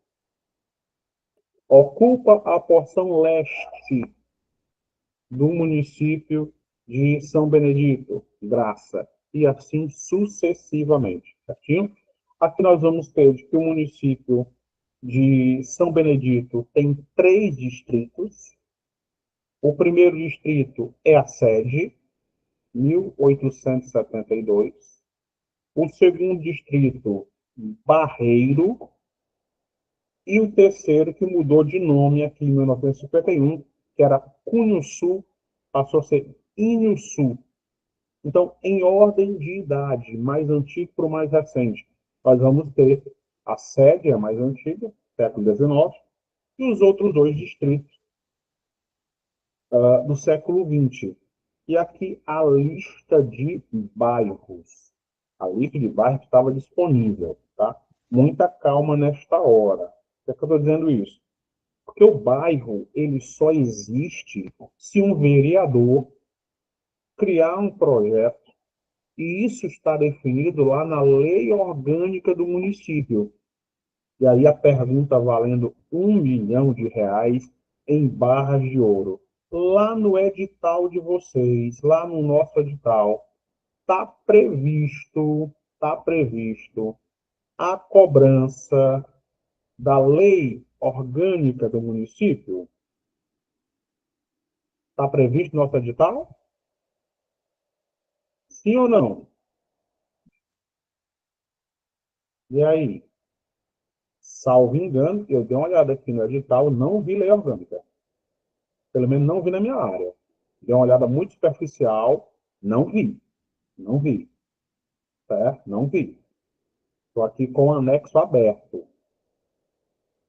Ocupa a porção leste do município de São Benedito, Graça, e assim sucessivamente, certinho? Aqui nós vamos ter que o município de São Benedito tem 3 distritos. O primeiro distrito é a sede, 1872. O segundo distrito, Barreiro. E o terceiro, que mudou de nome aqui em 1951, que era Cunhuçu, passou a ser Inhuçu. Então, em ordem de idade, mais antigo para o mais recente, nós vamos ter a sede, a mais antiga, século XIX, e os outros 2 distritos do século XX. E aqui a lista de bairros. A lista de bairros estava disponível, tá? Muita calma nesta hora. Por que eu estou dizendo isso? Porque o bairro, ele só existe se um vereador criar um projeto e isso está definido lá na lei orgânica do município. E aí a pergunta valendo R$ 1 milhão em barras de ouro. Lá no edital de vocês, lá no nosso edital, está previsto a cobrança da lei orgânica do município? Está previsto no nosso edital? Sim ou não? E aí? Salvo engano, eu dei uma olhada aqui no edital, não vi lei orgânica. Pelo menos não vi na minha área. Dei uma olhada muito superficial, não vi. Não vi. Certo? Não vi. Estou aqui com o anexo aberto.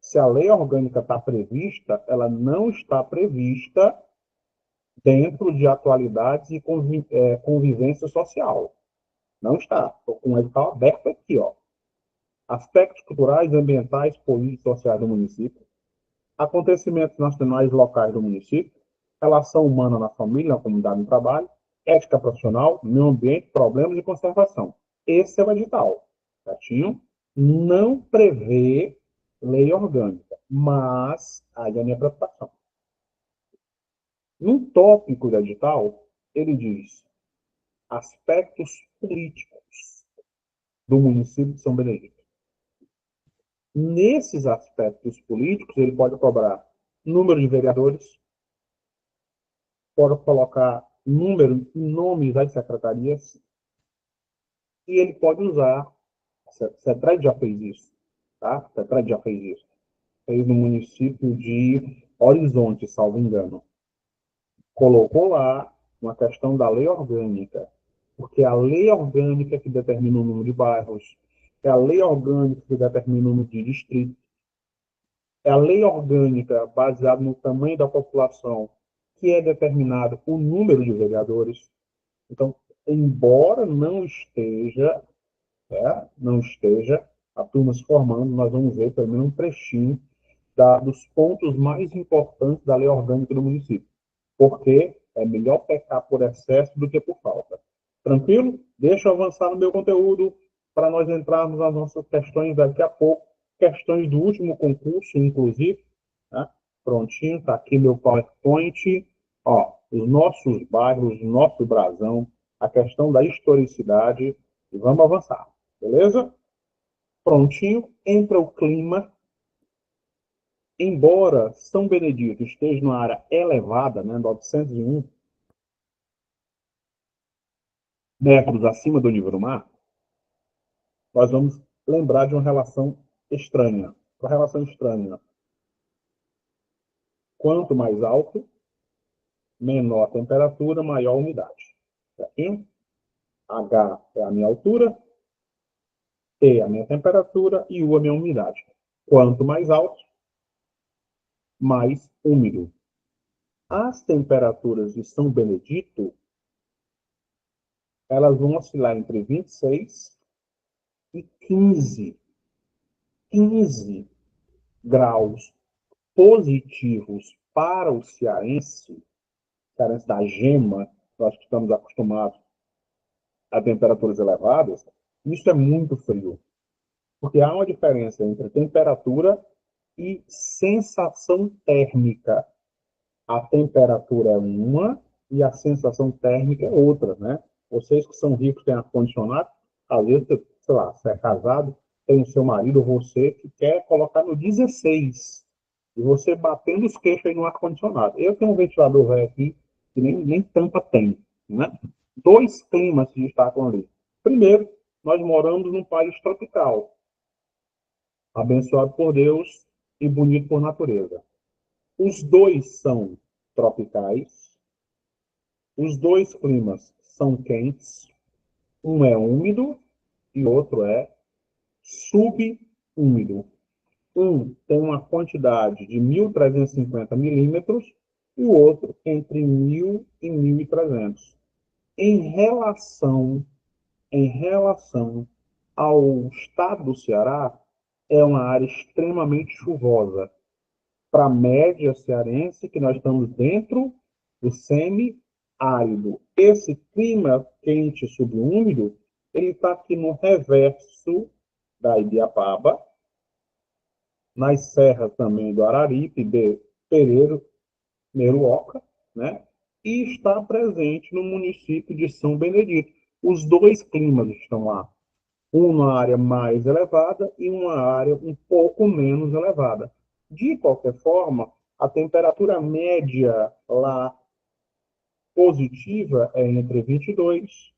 Se a lei orgânica está prevista, ela não está prevista dentro de atualidades e convivência social. Não está. Estou com o edital aberto aqui, ó. Aspectos culturais, ambientais, políticos e sociais do município, acontecimentos nacionais e locais do município, relação humana na família, na comunidade no trabalho, ética profissional, meio ambiente, problemas e conservação. Esse é o edital, certinho? Não prevê lei orgânica, mas aí é a minha preocupação. No tópico do edital, ele diz aspectos políticos do município de São Benedito. Nesses aspectos políticos, ele pode cobrar número de vereadores, pode colocar número e nomes das secretarias, e ele pode usar. CETRAD já fez isso, tá? CETRAD já fez isso. Fez no município de Horizonte, salvo engano. Colocou lá uma questão da lei orgânica, porque é a lei orgânica que determina o número de bairros, é a lei orgânica que determina o número de distritos, é a lei orgânica baseada no tamanho da população que é determinado o número de vereadores. Então, embora não esteja a turma se formando, nós vamos ver pelo menos um trechinho dos pontos mais importantes da lei orgânica do município. Porque é melhor pecar por excesso do que por falta. Tranquilo? Deixa eu avançar no meu conteúdo para nós entrarmos nas nossas questões daqui a pouco. Questões do último concurso, inclusive. Né? Prontinho, está aqui meu PowerPoint. Ó, os nossos bairros, nosso brasão, a questão da historicidade. E vamos avançar. Beleza? Prontinho. Entra o clima. Embora São Benedito esteja numa área elevada, né, 901 metros acima do nível do mar, nós vamos lembrar de uma relação estranha. Uma relação estranha. Quanto mais alto, menor a temperatura, maior a umidade. Certinho? H é a minha altura, T é a minha temperatura e U é a minha umidade. Quanto mais alto, mais úmido. As temperaturas de São Benedito, elas vão oscilar entre 26 e 15 graus positivos para o cearense da gema, nós que estamos acostumados a temperaturas elevadas, isso é muito frio. Porque há uma diferença entre temperatura e sensação térmica. A temperatura é uma e a sensação térmica é outra, né? Vocês que são ricos têm ar-condicionado, às vezes, sei lá, você é casado, tem o seu marido, você, que quer colocar no 16. E você batendo os queixos aí no ar-condicionado. Eu tenho um ventilador velho aqui, que nem tampa tem, né? Dois climas se destacam ali. Primeiro, nós moramos num país tropical, abençoado por Deus e bonito por natureza. Os dois são tropicais, os dois climas são quentes, um é úmido e outro é subúmido. Um tem uma quantidade de 1.350 milímetros e o outro entre 1.000 e 1.300. Em relação ao estado do Ceará, é uma área extremamente chuvosa. Para a média cearense, que nós estamos dentro do semi-árido. Esse clima quente subúmido, ele está aqui no reverso da Ibiapaba, nas serras também do Araripe, de Pereiro, Meruoca, né? E está presente no município de São Benedito. Os dois climas estão lá. Uma área mais elevada e uma área um pouco menos elevada. De qualquer forma, a temperatura média lá positiva é entre 22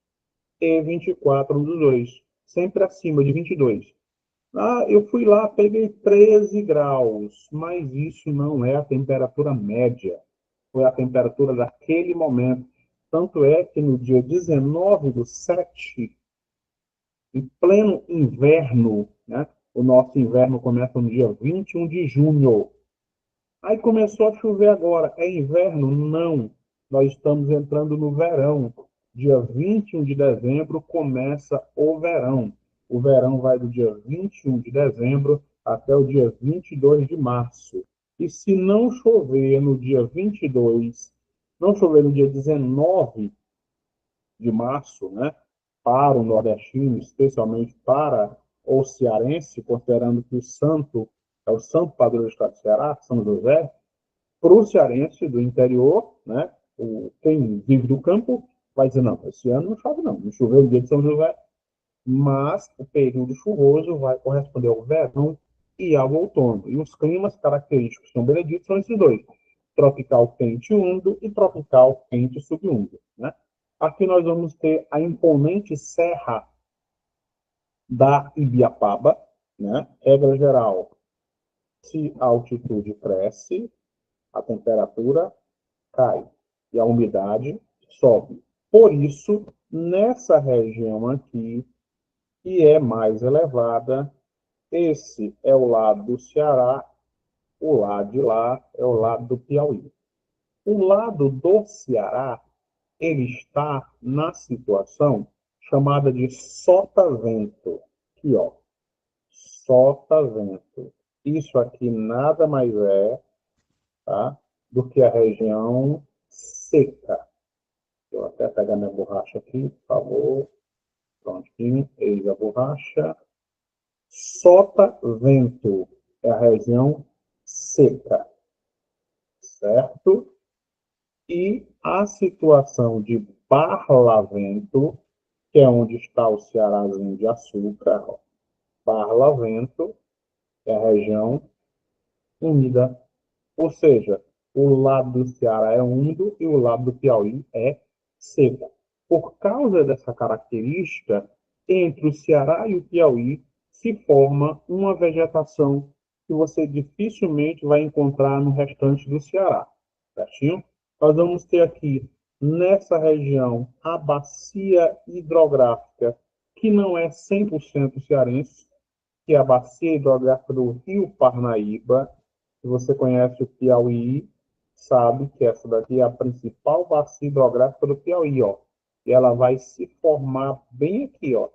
e 24 dos dois, sempre acima de 22. Ah, eu fui lá, peguei 13 graus, mas isso não é a temperatura média, foi a temperatura daquele momento. Tanto é que no dia 19/7, em pleno inverno, né? O nosso inverno começa no dia 21 de junho. Aí começou a chover agora. É inverno? Não. Nós estamos entrando no verão. Dia 21 de dezembro começa o verão. O verão vai do dia 21 de dezembro até o dia 22 de março. E se não chover no dia 22, não chover no dia 19 de março, né, para o nordestino, especialmente para o cearense, considerando que o santo é o santo padroeiro do estado do Ceará, São José, para o cearense do interior, né, quem vive do campo, vai dizer, não, esse ano não chove não, não choveu no dia de São José, mas o período chuvoso vai corresponder ao verão e ao outono. E os climas característicos de São Benedito são esses dois. tropical quente úmido e tropical quente subúmido, né? Aqui nós vamos ter a imponente serra da Ibiapaba, né? Regra geral, se a altitude cresce, a temperatura cai e a umidade sobe. Por isso, nessa região aqui, que é mais elevada, esse é o lado do Ceará, o lado de lá é o lado do Piauí. O lado do Ceará, ele está na situação chamada de sotavento. Aqui, ó, sotavento. Isso aqui nada mais é, tá, do que a região seca. Vou até pegar minha borracha aqui, por favor. Prontinho, eis a borracha. Sotavento é a região seca, certo? E a situação de Barlavento, que é onde está o Cearazinho de Açúcar, ó, Barlavento é a região úmida. Ou seja, o lado do Ceará é úmido e o lado do Piauí é seco. Por causa dessa característica, entre o Ceará e o Piauí se forma uma vegetação que você dificilmente vai encontrar no restante do Ceará. Certinho? Nós vamos ter aqui, nessa região, a bacia hidrográfica, que não é 100% cearense, que é a bacia hidrográfica do Rio Parnaíba. Se você conhece o Piauí, sabe que essa daqui é a principal bacia hidrográfica do Piauí, ó. E ela vai se formar bem aqui, ó,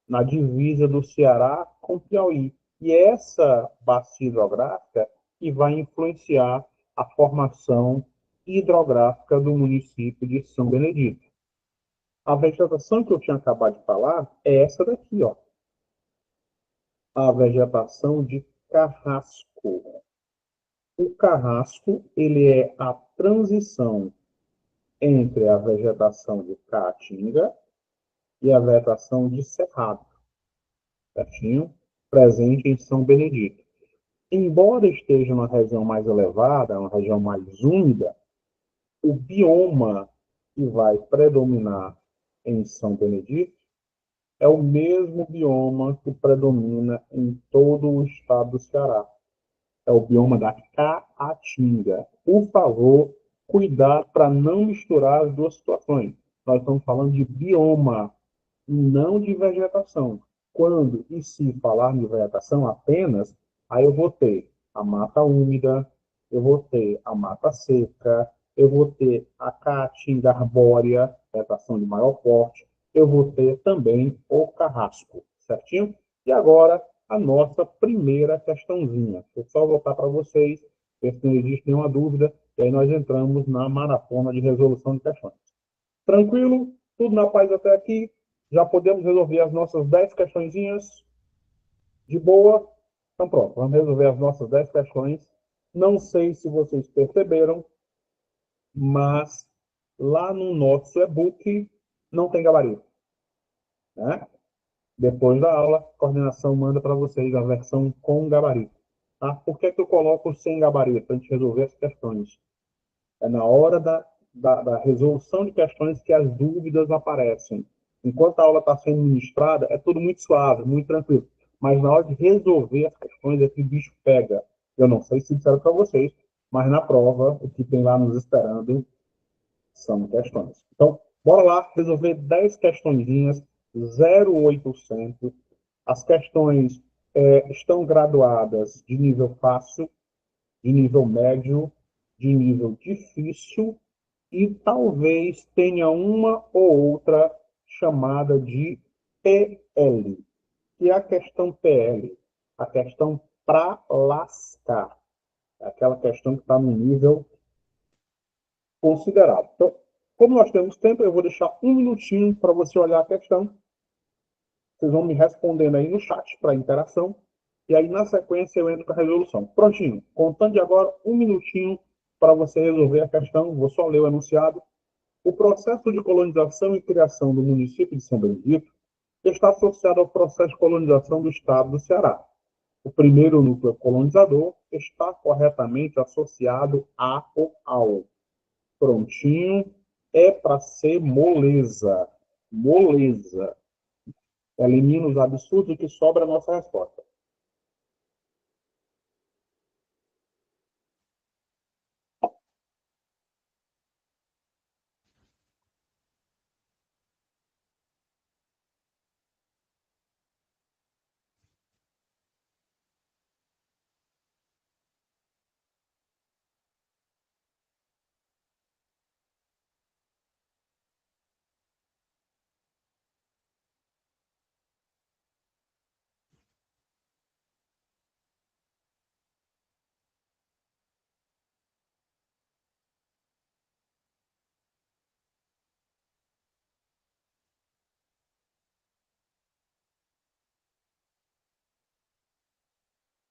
na divisa do Ceará com o Piauí. E essa bacia hidrográfica que vai influenciar a formação hidrográfica do município de São Benedito. A vegetação que eu tinha acabado de falar é essa daqui, ó. A vegetação de carrasco. O carrasco, ele é a transição entre a vegetação de caatinga e a vegetação de cerrado, certinho? Presente em São Benedito. Embora esteja numa região mais elevada, uma região mais úmida, o bioma que vai predominar em São Benedito é o mesmo bioma que predomina em todo o estado do Ceará. É o bioma da caatinga. Por favor, cuidado para não misturar as duas situações. Nós estamos falando de bioma e não de vegetação. Quando e se falar de vegetação apenas, aí eu vou ter a mata úmida, eu vou ter a mata seca, eu vou ter a caatinga arbórea, vegetação de maior porte, eu vou ter também o carrasco, certinho? E agora, a nossa primeira questãozinha. Vou só voltar para vocês, ver se não existe nenhuma dúvida, e aí nós entramos na maratona de resolução de questões. Tranquilo? Tudo na paz até aqui? Já podemos resolver as nossas 10 questõezinhas de boa? Então pronto, vamos resolver as nossas 10 questões. Não sei se vocês perceberam, mas lá no nosso e-book não tem gabarito, né? Depois da aula, a coordenação manda para vocês a versão com gabarito. Tá? Por que eu coloco sem gabarito? Para a gente resolver as questões. É na hora da resolução de questões que as dúvidas aparecem. Enquanto a aula está sendo ministrada, é tudo muito suave, muito tranquilo. Mas na hora de resolver as questões, é que o bicho pega. Eu não sei se disseram para vocês, mas na prova, o que tem lá nos esperando são questões. Então, bora lá resolver 10 questõezinhas, 0800. As questões estão graduadas de nível fácil, de nível médio, de nível difícil e talvez tenha uma ou outra chamada de PL, que é a questão PL, a questão para lascar, é aquela questão que está no nível considerável. Então, como nós temos tempo, eu vou deixar um minutinho para você olhar a questão. Vocês vão me respondendo aí no chat para interação. E aí, na sequência, eu entro com a resolução. Prontinho. Contando de agora, um minutinho para você resolver a questão. Vou só ler o enunciado. O processo de colonização e criação do município de São Benedito está associado ao processo de colonização do estado do Ceará. O primeiro núcleo colonizador está corretamente associado a ou ao. Prontinho. É para ser moleza. Moleza. Elimina os absurdos que sobra a nossa resposta.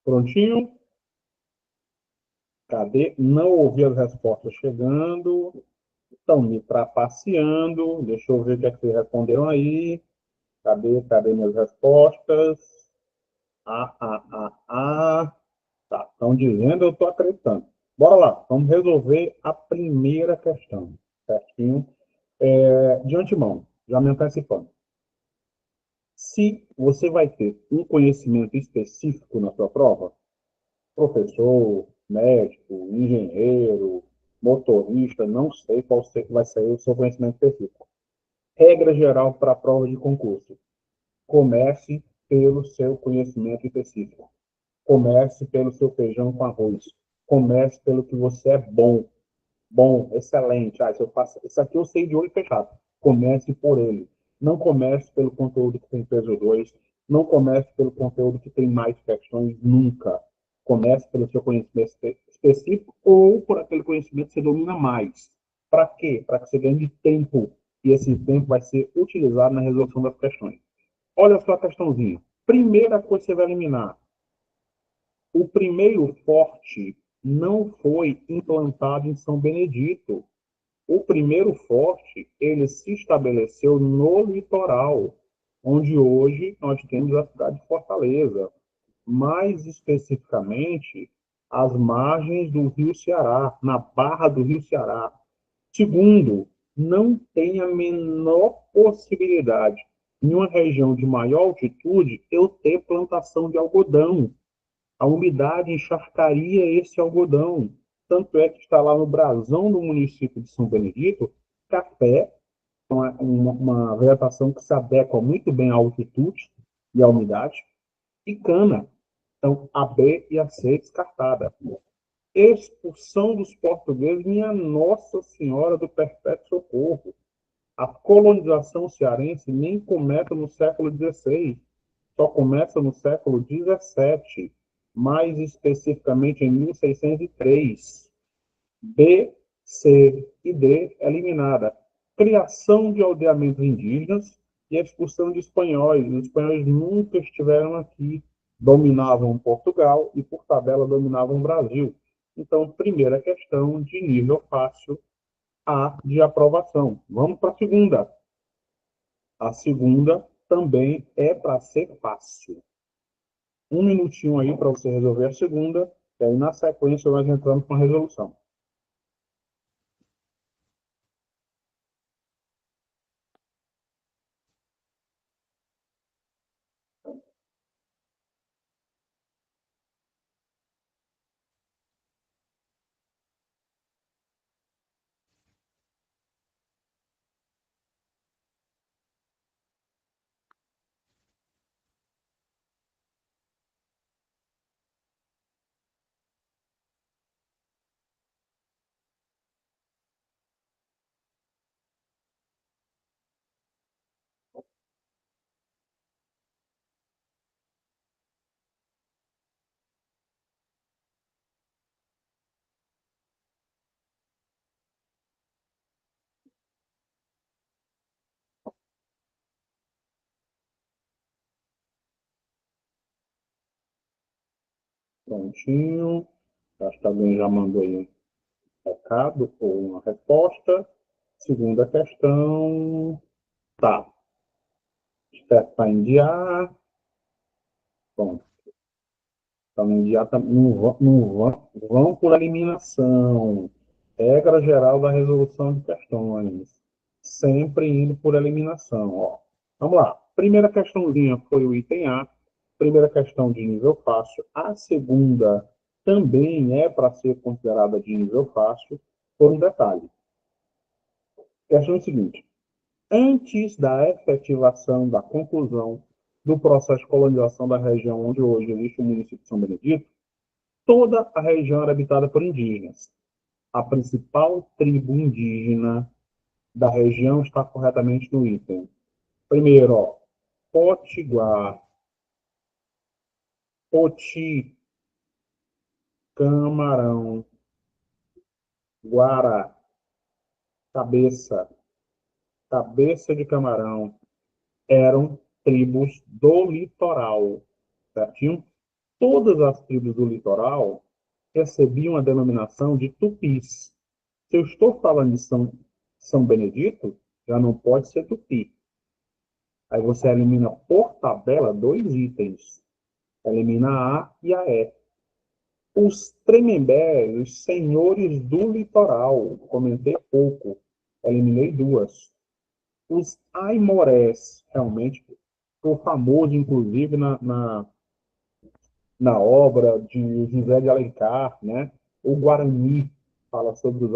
Prontinho? Cadê? Não ouvi as respostas chegando. Estão me trapaceando. Deixa eu ver o que é que vocês responderam aí. Cadê minhas respostas? Ah. Tá, estão dizendo, eu estou acreditando. Bora lá, vamos resolver a primeira questão, certinho? De antemão, já me antecipando. Se você vai ter um conhecimento específico na sua prova, professor, médico, engenheiro, motorista, não sei qual vai ser o seu conhecimento específico. Regra geral para a prova de concurso: comece pelo seu conhecimento específico. Comece pelo seu feijão com arroz. Comece pelo que você é bom. Bom, excelente. Se eu faço, isso aqui eu sei de olho fechado. Comece por ele. Não comece pelo conteúdo que tem peso 2. Não comece pelo conteúdo que tem mais questões, nunca. Comece pelo seu conhecimento específico ou por aquele conhecimento que você domina mais. Para quê? Para que você ganhe tempo. E esse tempo vai ser utilizado na resolução das questões. Olha só a questãozinha. Primeira coisa que você vai eliminar: o primeiro forte não foi implantado em São Benedito. O primeiro forte, ele se estabeleceu no litoral, onde hoje nós temos a cidade de Fortaleza, mais especificamente às margens do Rio Ceará, na barra do Rio Ceará. Segundo, não tem a menor possibilidade, em uma região de maior altitude, eu ter plantação de algodão. A umidade encharcaria esse algodão. Tanto é que está lá no brasão do município de São Benedito, café, uma vegetação que se adequa muito bem à altitude e à umidade, e cana. Então, a B e a C descartada. Expulsão dos portugueses, minha Nossa Senhora do Perpétuo Socorro. A colonização cearense nem começa no século XVI, só começa no século XVII, mais especificamente em 1603. B, C e D eliminada. Criação de aldeamentos indígenas e a expulsão de espanhóis. Os espanhóis nunca estiveram aqui, dominavam Portugal e, por tabela, dominavam o Brasil. Então, primeira questão de nível fácil, A de aprovação. Vamos para a segunda. A segunda também é para ser fácil. Um minutinho aí para você resolver a segunda, e aí na sequência nós entramos com a resolução. Prontinho. Acho que alguém já mandou aí um recado ou uma resposta. Segunda questão. Tá. Está em dia. Bom, Então, não vão por eliminação. Regra geral da resolução de questões. Sempre indo por eliminação. Ó. Vamos lá. Primeira questãozinha foi o item A. Primeira questão de nível fácil. A segunda também é para ser considerada de nível fácil, por um detalhe. Questão seguinte. Antes da efetivação da conclusão do processo de colonização da região onde hoje existe o município de São Benedito, toda a região era habitada por indígenas. A principal tribo indígena da região está corretamente no item. Primeiro, ó, Potiguar, Poti, Camarão, Guará, Cabeça, Cabeça de Camarão, eram tribos do litoral, certinho? Todas as tribos do litoral recebiam a denominação de tupis. Se eu estou falando de São Benedito, já não pode ser tupi. Aí você elimina por tabela dois itens. Elimina a A e a E. Os Tremembés, os senhores do litoral, comentei pouco, eliminei duas. Os Aimorés, realmente, foi famoso, inclusive, na obra de José de Alencar, né? O Guarani fala sobre os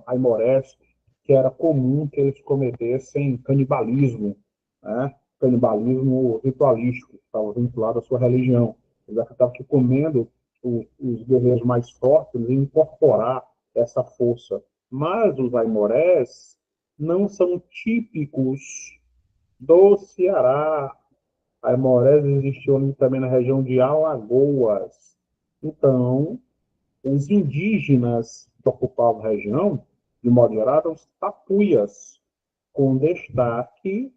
aimorés, que era comum que eles cometessem canibalismo, né? Canibalismo ritualístico, estava vinculado à sua religião. Eles estavam aqui comendo os guerreiros mais fortes e incorporar essa força. Mas os aimorés não são típicos do Ceará. Aimorés existiam também na região de Alagoas. Então, os indígenas que ocupavam a região, de modo geral, eram os tapuias, com destaque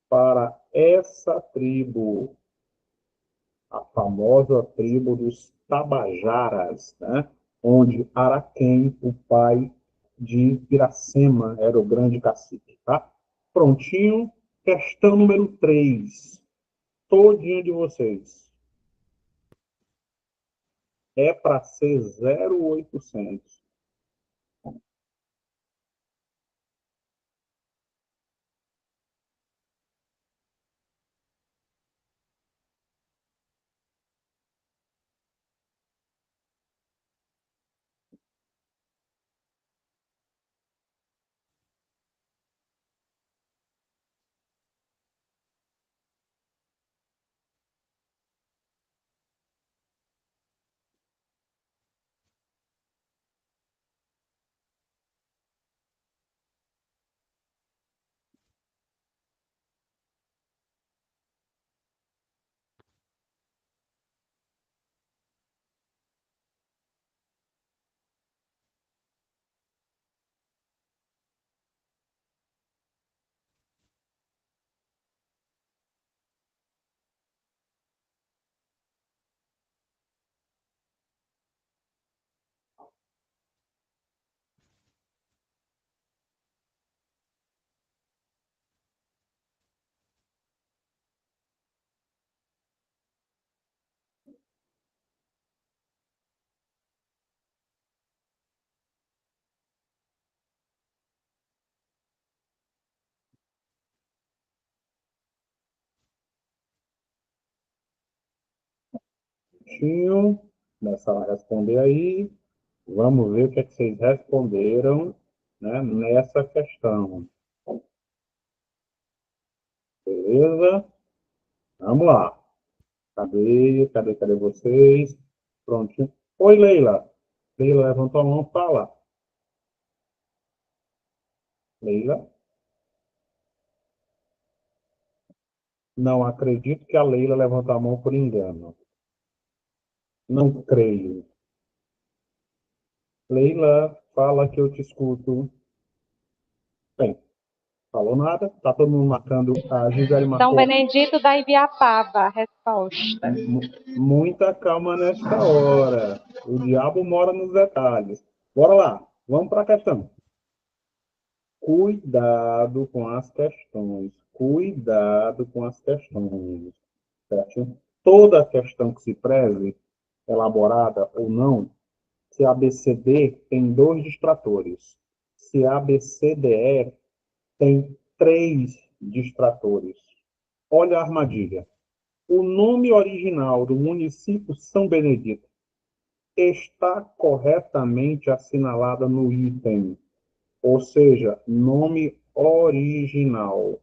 para essa tribo, a famosa tribo dos Tabajaras, né? Onde Araquém, o pai de Iracema, era o grande cacique. Tá? Prontinho. Questão número 3. Todinho de vocês. É para ser 0,800. Tinham, começaram a responder aí. Vamos ver o que, é que vocês responderam, né, nessa questão. Beleza? Vamos lá. Cadê vocês? Pronto. Oi, Leila. Leila levantou a mão, fala. Leila? Não acredito que a Leila levantou a mão por engano. Não creio. Leila, fala que eu te escuto. Bem, falou nada. Tá todo mundo marcando. A Gisele São marcou. Benedito da Ibiapaba, resposta. Muita calma nesta hora. O diabo mora nos detalhes. Bora lá. Vamos para a questão. Cuidado com as questões. Cuidado com as questões. Certo? Toda questão que se preze elaborada ou não, se ABCD tem 2 distratores, se ABCDE tem 3 distratores. Olha a armadilha. O nome original do município São Benedito está corretamente assinalado no item, ou seja, nome original,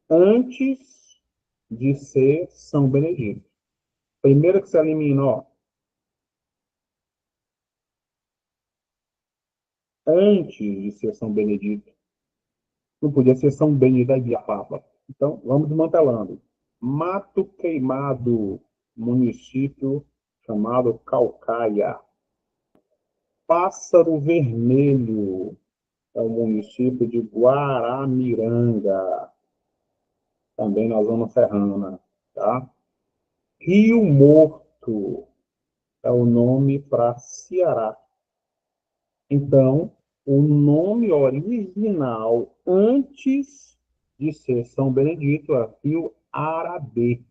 antes de ser São Benedito. Primeiro que se elimina, ó, antes de ser São Benedito. Não podia ser São Benedito da Ibiapaba. Então, vamos desmantelando. Mato Queimado, município chamado Calcaia. Pássaro Vermelho, é o município de Guaramiranga, também na zona serrana, tá? Rio Morto é o nome para Ceará. Então, o nome original, antes de ser São Benedito, é Rio Arabê,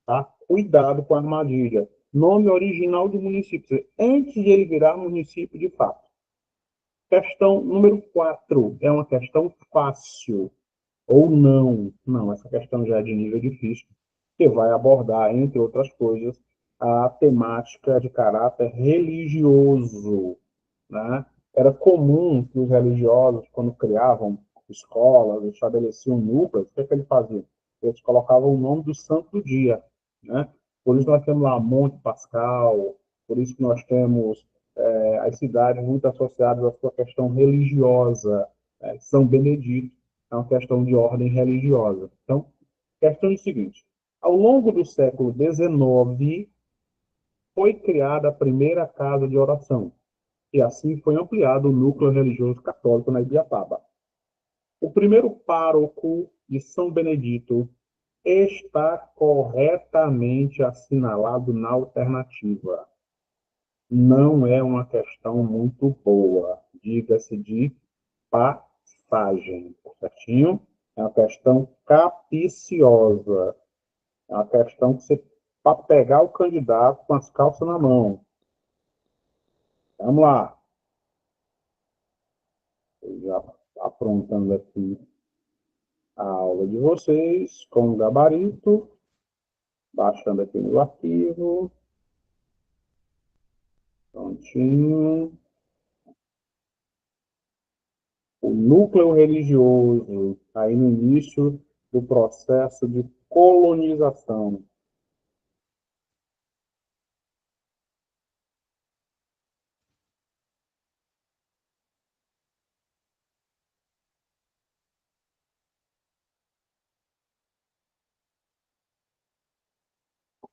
tá? Cuidado com a armadilha. Nome original do município, antes de ele virar município de fato. Questão número 4, é uma questão fácil, ou não. Não, essa questão já é de nível difícil, que vai abordar, entre outras coisas, a temática de caráter religioso, né? Era comum que os religiosos, quando criavam escolas, estabeleciam núcleos, o que é que eles faziam? Eles colocavam o nome do santo do dia, né? Por isso nós temos lá Monte Pascal, por isso que nós temos as cidades muito associadas à sua questão religiosa, São Benedito, é uma questão de ordem religiosa. Então, questão é o seguinte, ao longo do século XIX, foi criada a primeira casa de oração, e assim foi ampliado o núcleo religioso católico na Ibiapaba. O primeiro pároco de São Benedito está corretamente assinalado na alternativa. Não é uma questão muito boa, diga-se de passagem, certinho? É uma questão capiciosa, é uma questão que você para pegar o candidato com as calças na mão. Vamos lá. Já aprontando aqui a aula de vocês com o gabarito, baixando aqui no arquivo, prontinho. O núcleo religioso, aí no início do processo de colonização.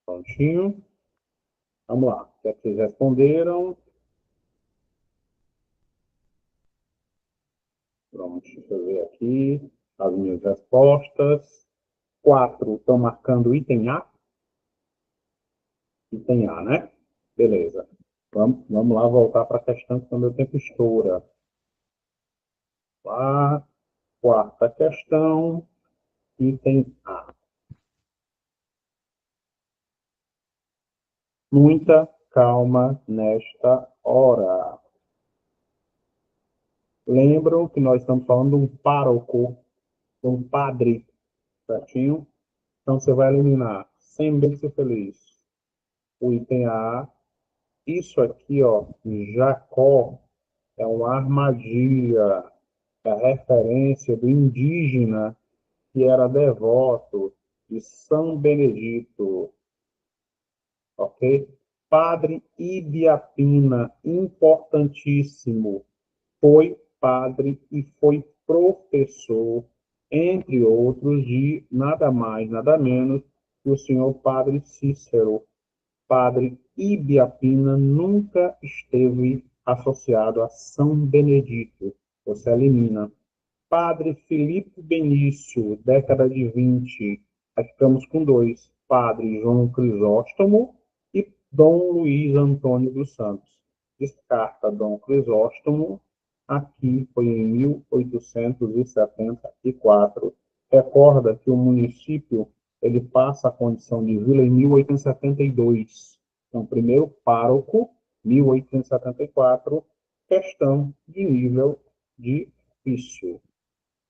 Prontinho. Vamos lá. O que é que vocês responderam? Pronto, deixa eu ver aqui as minhas respostas. 4 estão marcando item A? Item A, né? Beleza. Vamos lá voltar para a questão que o meu tempo estoura. Lá, quarta questão, item A. Muita calma nesta hora. Lembram que nós estamos falando de um pároco, de um padre, certinho? Então você vai eliminar, sem bem ser feliz, o item A. Isso aqui, ó, Jacó, é uma armadilha, é a referência do indígena que era devoto de São Benedito, ok? Padre Ibiapina, importantíssimo, foi padre e foi professor, entre outros, de nada mais, nada menos que o senhor Padre Cícero. Padre Ibiapina nunca esteve associado a São Benedito. Você elimina. Padre Filipe Benício, década de 20, aí ficamos com 2. Padre João Crisóstomo e Dom Luiz Antônio dos Santos. Descarta Dom Crisóstomo, aqui foi em 1874. Recorda que o município ele passa a condição de vila em 1872. Então, primeiro pároco, 1874, questão de nível difícil.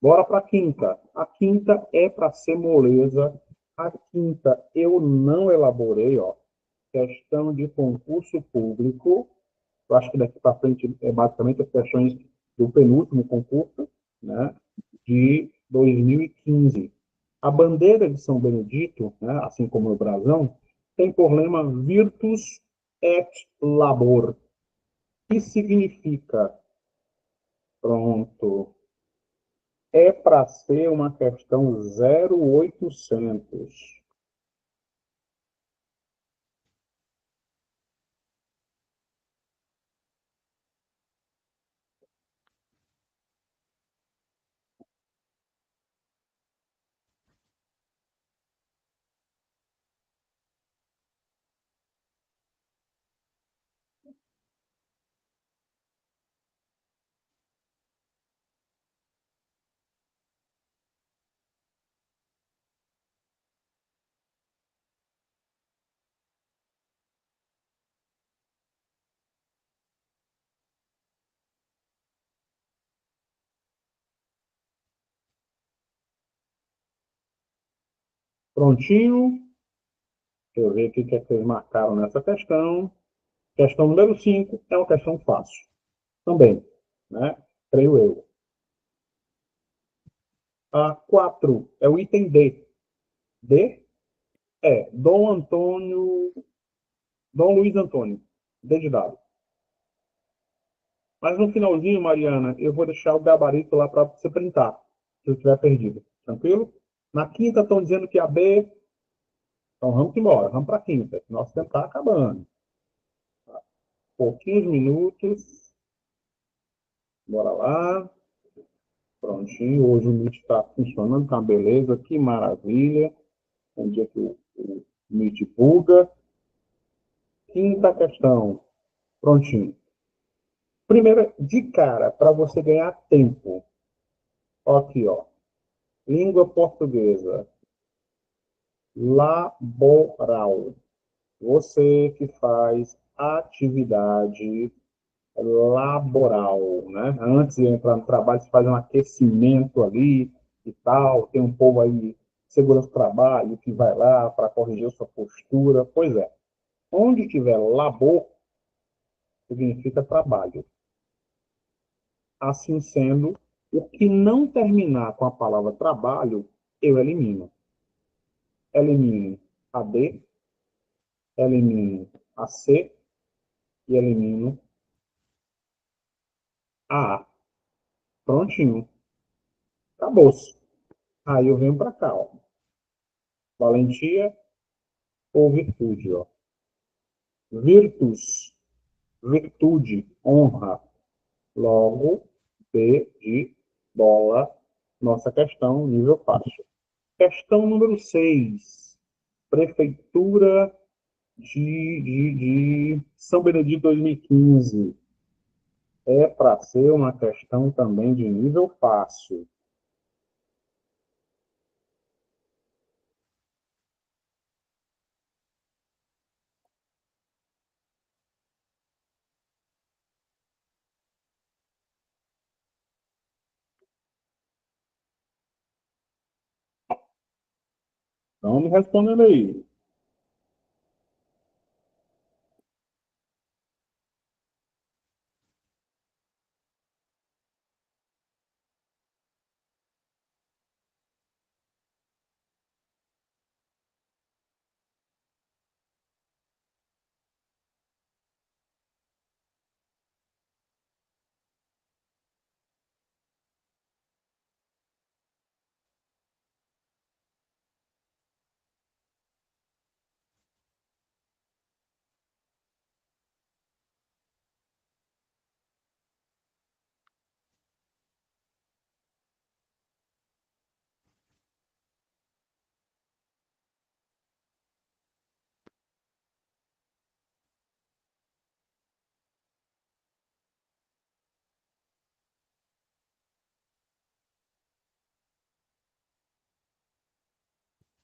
Bora para a quinta. A quinta é para ser moleza. A quinta eu não elaborei, ó. Questão de concurso público. Eu acho que daqui para frente é basicamente as questões do penúltimo concurso, né, de 2015. A bandeira de São Benedito, né, assim como o brasão, tem por lema Virtus et Labor, que significa, pronto, é para ser uma questão 0800. Prontinho? Deixa eu ver o que é que vocês marcaram nessa questão. Questão número 5 é uma questão fácil. Também, né? Creio eu. A 4 é o item D. D é Dom Luiz Antônio. D de dado. Mas no finalzinho, Mariana, eu vou deixar o gabarito lá para você printar, se eu tiver perdido. Tranquilo? Na quinta estão dizendo que a B. Então vamos embora, vamos para a quinta. Nosso tempo está acabando. Pouquinhos minutos. Bora lá. Prontinho. Hoje o Meet está funcionando, tá uma beleza. Que maravilha. Um dia que o Meet buga. Quinta questão. Prontinho. Primeira, de cara, para você ganhar tempo. Aqui, ó. Língua portuguesa. Laboral. Você que faz atividade laboral, né? Antes de entrar no trabalho, você faz um aquecimento ali e tal. Tem um povo aí, segurança do trabalho, que vai lá para corrigir sua postura. Pois é. Onde tiver labor, significa trabalho. Assim sendo, o que não terminar com a palavra trabalho, eu elimino. Elimino a D, elimino a C e elimino a A. Prontinho. Acabou-se. Aí eu venho para cá, ó. Valentia ou virtude, ó. Virtus, virtude, honra. Logo, B de bola, nossa questão, nível fácil. Questão número 6. Prefeitura de São Benedito 2015. É para ser uma questão também de nível fácil. Então, me respondendo aí.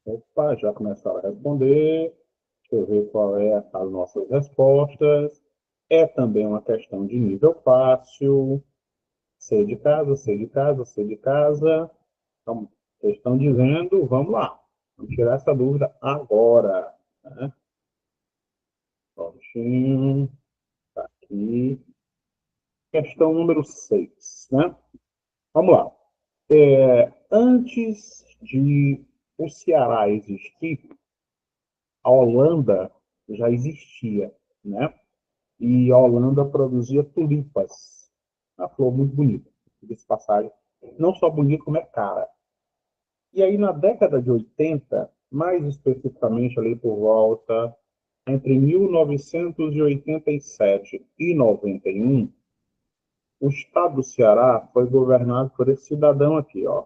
Opa, já começaram a responder. Deixa eu ver qual é as nossas respostas. É também uma questão de nível fácil. C de casa, C de casa, C de casa. Então, vocês estão dizendo, vamos lá. Vamos tirar essa dúvida agora. Né? Prontinho. Tá aqui. Questão número 6. Né? Vamos lá. Antes de o Ceará existir, a Holanda já existia, né? E a Holanda produzia tulipas. Uma flor muito bonita, de passagem. Não só bonita, como é cara. E aí, na década de 80, mais especificamente ali por volta, entre 1987 e 91, o estado do Ceará foi governado por esse cidadão aqui, ó,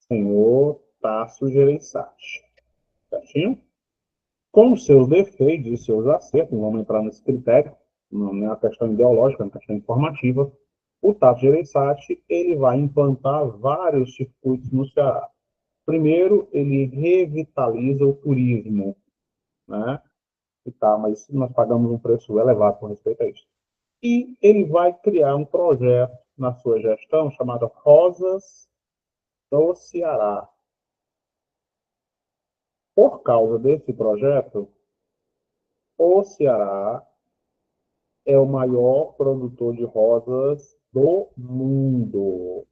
senhor Tasso Gereissati. Certinho? Com seus defeitos e seus acertos, vamos entrar nesse critério, não é uma questão ideológica, é uma questão informativa, o Tato Gereissati ele vai implantar vários circuitos no Ceará. Primeiro, ele revitaliza o turismo, né? E tá, mas nós pagamos um preço elevado com respeito a isso. E ele vai criar um projeto na sua gestão chamado Rosas do Ceará. Por causa desse projeto, o Ceará é o maior produtor de rosas do mundo.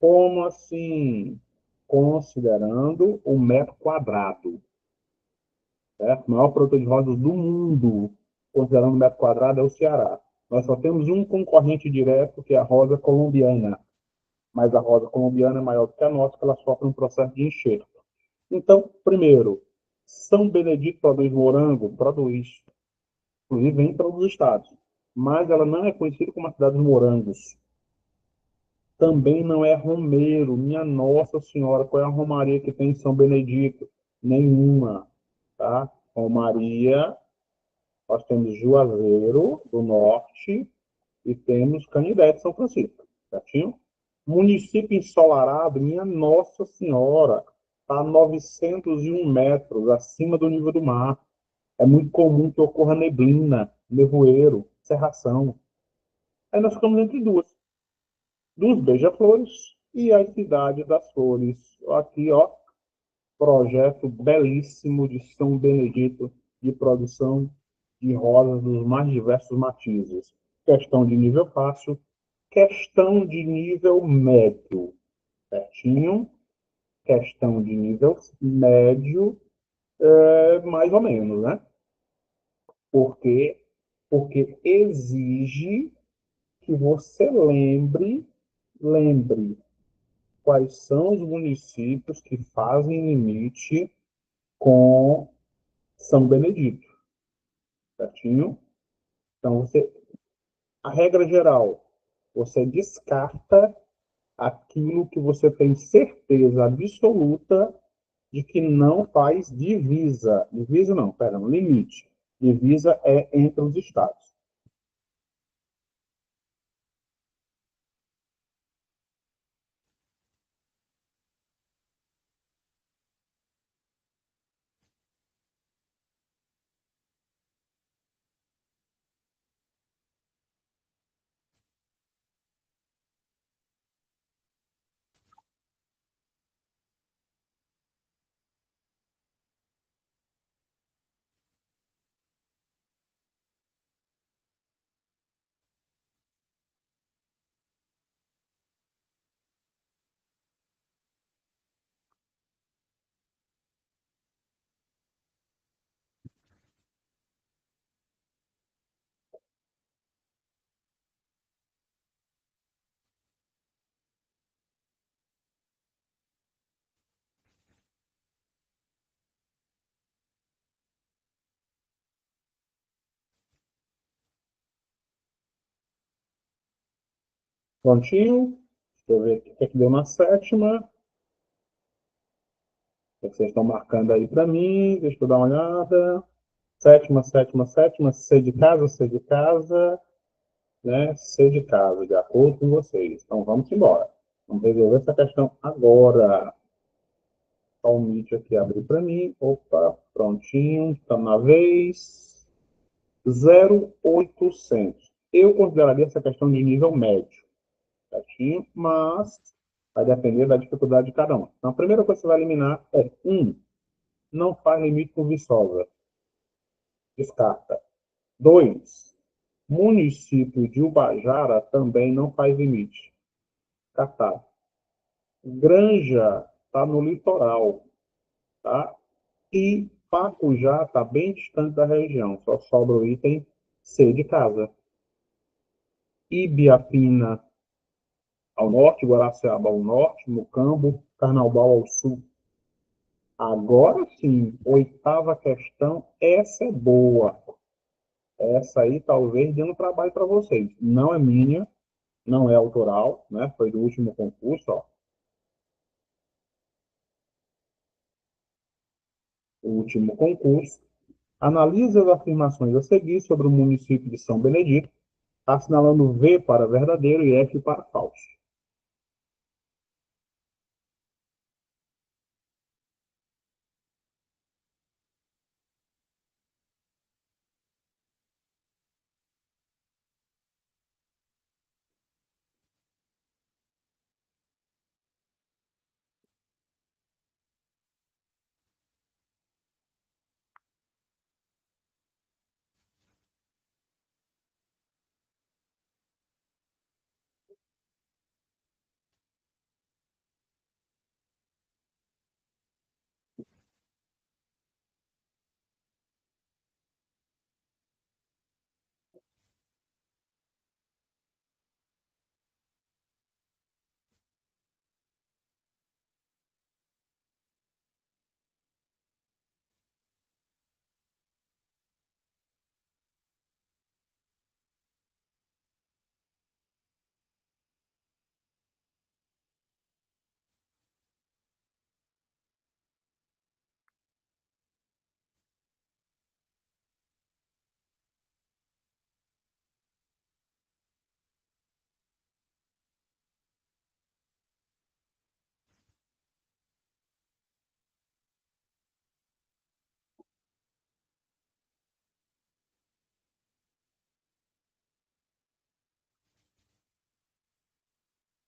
Como assim? Considerando o metro quadrado. Certo? O maior produtor de rosas do mundo, considerando o metro quadrado, é o Ceará. Nós só temos um concorrente direto, que é a rosa colombiana. Mas a rosa colombiana é maior do que a nossa, porque ela sofre um processo de enxerto. Então, primeiro, São Benedito produz morango? Produz. Inclusive, vem para os estados. Mas ela não é conhecida como a cidade dos morangos. Também não é romeiro. Minha Nossa Senhora, qual é a romaria que tem em São Benedito? Nenhuma. Tá? Romaria, nós temos Juazeiro, do norte, e temos Canidé de São Francisco. Certinho? Município ensolarado, minha Nossa Senhora, está a 901 metros acima do nível do mar. É muito comum que ocorra neblina, nevoeiro, cerração. Aí nós ficamos entre duas. Dos beija-flores e a cidade das flores. Aqui, ó, projeto belíssimo de São Benedito de produção de rosas dos mais diversos matizes. Questão de nível fácil, questão de nível médio. Certinho? Questão de nível médio, mais ou menos, né? Por quê? Porque exige que você lembre quais são os municípios que fazem limite com São Benedito, certinho? Então, a regra geral, você descarta aquilo que você tem certeza absoluta de que não faz divisa. Divisa não, perdão, limite. Divisa é entre os estados. Prontinho? Deixa eu ver o que é que deu na sétima. O que vocês estão marcando aí para mim? Deixa eu dar uma olhada. Sétima, sétima, sétima. C de casa, C de casa. Né? C de casa, de acordo com vocês. Então vamos embora. Vamos resolver essa questão agora. Só o Meet aqui abrir para mim. Opa, prontinho, estamos na vez. 0,800. Eu consideraria essa questão de nível médio, certinho? Mas vai depender da dificuldade de cada um. Então, a primeira coisa que você vai eliminar é não faz limite com Viçosa. Descarta. 2, município de Ubajara também não faz limite. Descartado. Granja está no litoral, tá? E Pacujá está bem distante da região. Só sobra o item C de casa. Ibiapina ao norte, Guaraciaba ao norte, Mucambo, Carnaubal ao sul. Agora sim, oitava questão, essa é boa. Essa aí talvez dê um trabalho para vocês. Não é minha, não é autoral, né? Foi do último concurso, ó. O último concurso. Analise as afirmações a seguir sobre o município de São Benedito, assinalando V para verdadeiro e F para falso.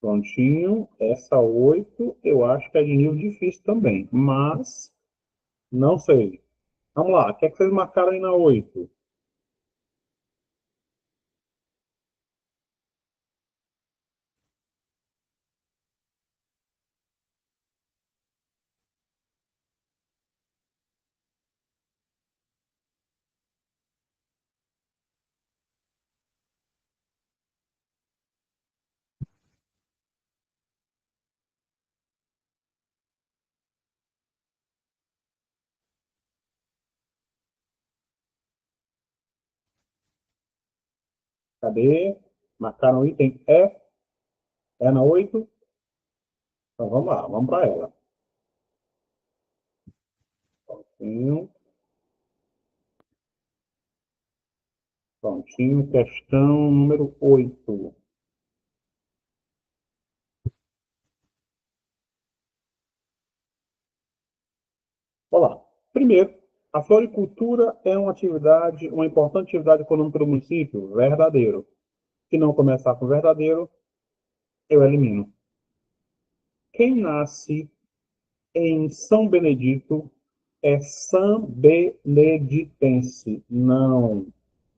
Prontinho. Essa 8 eu acho que é de nível difícil também, mas não sei. Vamos lá, o que é que vocês marcaram aí na 8? Cadê? Marcaram o item E? É na 8? Então vamos lá, vamos para ela. Prontinho, prontinho, questão número 8. Olá. Primeiro, a floricultura é uma importante atividade econômica do município? Verdadeiro. Se não começar com verdadeiro, eu elimino. Quem nasce em São Benedito é São Beneditense. Não,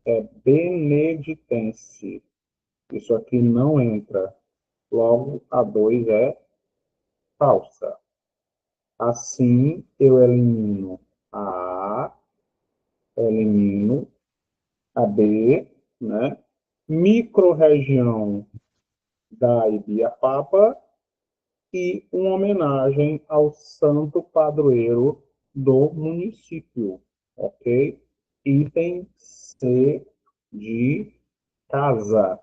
é beneditense. Isso aqui não entra. Logo, a 2 é falsa. Assim, eu elimino a A, elimino a B, né? Microrregião da Ibiapaba e uma homenagem ao santo padroeiro do município, ok? Item C de casa.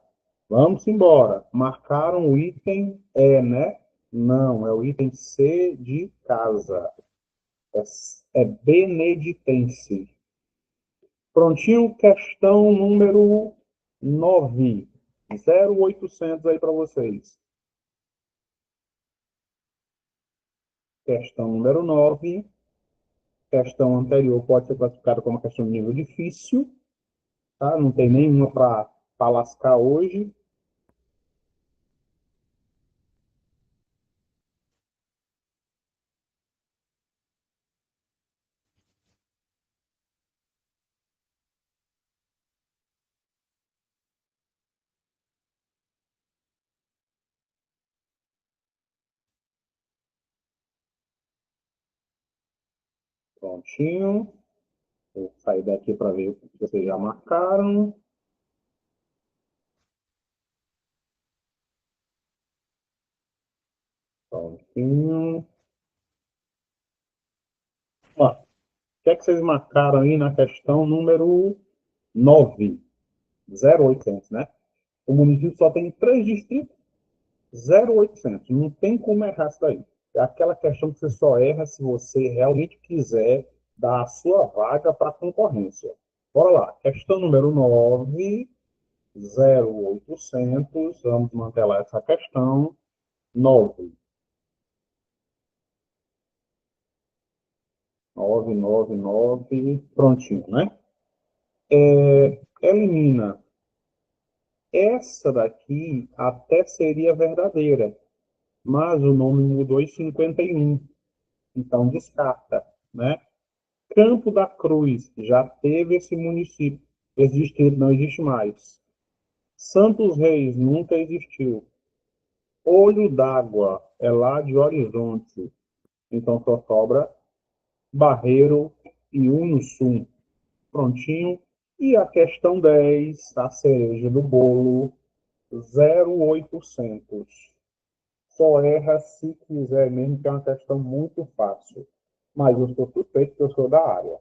Vamos embora. Marcaram o item E, né? Não, é o item C de casa. É beneditense. Prontinho, questão número 9. 0,800 aí para vocês. Questão número 9. Questão anterior pode ser classificada como questão de nível difícil, tá? Não tem nenhuma para lascar hoje. Prontinho. Vou sair daqui para ver o que vocês já marcaram. Prontinho. Ó, o que é que vocês marcaram aí na questão número 9? 0800, né? O município só tem 3 distritos, 0800. Não tem como errar isso daí. É aquela questão que você só erra se você realmente quiser dar a sua vaga para a concorrência. Bora lá. Questão número 9, 0800. Vamos manter lá essa questão. 9. 999. Prontinho, né? Elimina. Essa daqui até seria verdadeira, mas o nome mudou em 51. Então descarta, né? Campo da Cruz, já teve esse município. Existe, não existe mais. Santos Reis, nunca existiu. Olho d'Água, é lá de Horizonte. Então só sobra Barreiro e Unussum. Prontinho. E a questão 10, a cereja do bolo, 0800. Só erra se quiser mesmo, que é uma questão muito fácil. Mas eu sou suspeito que eu sou da área.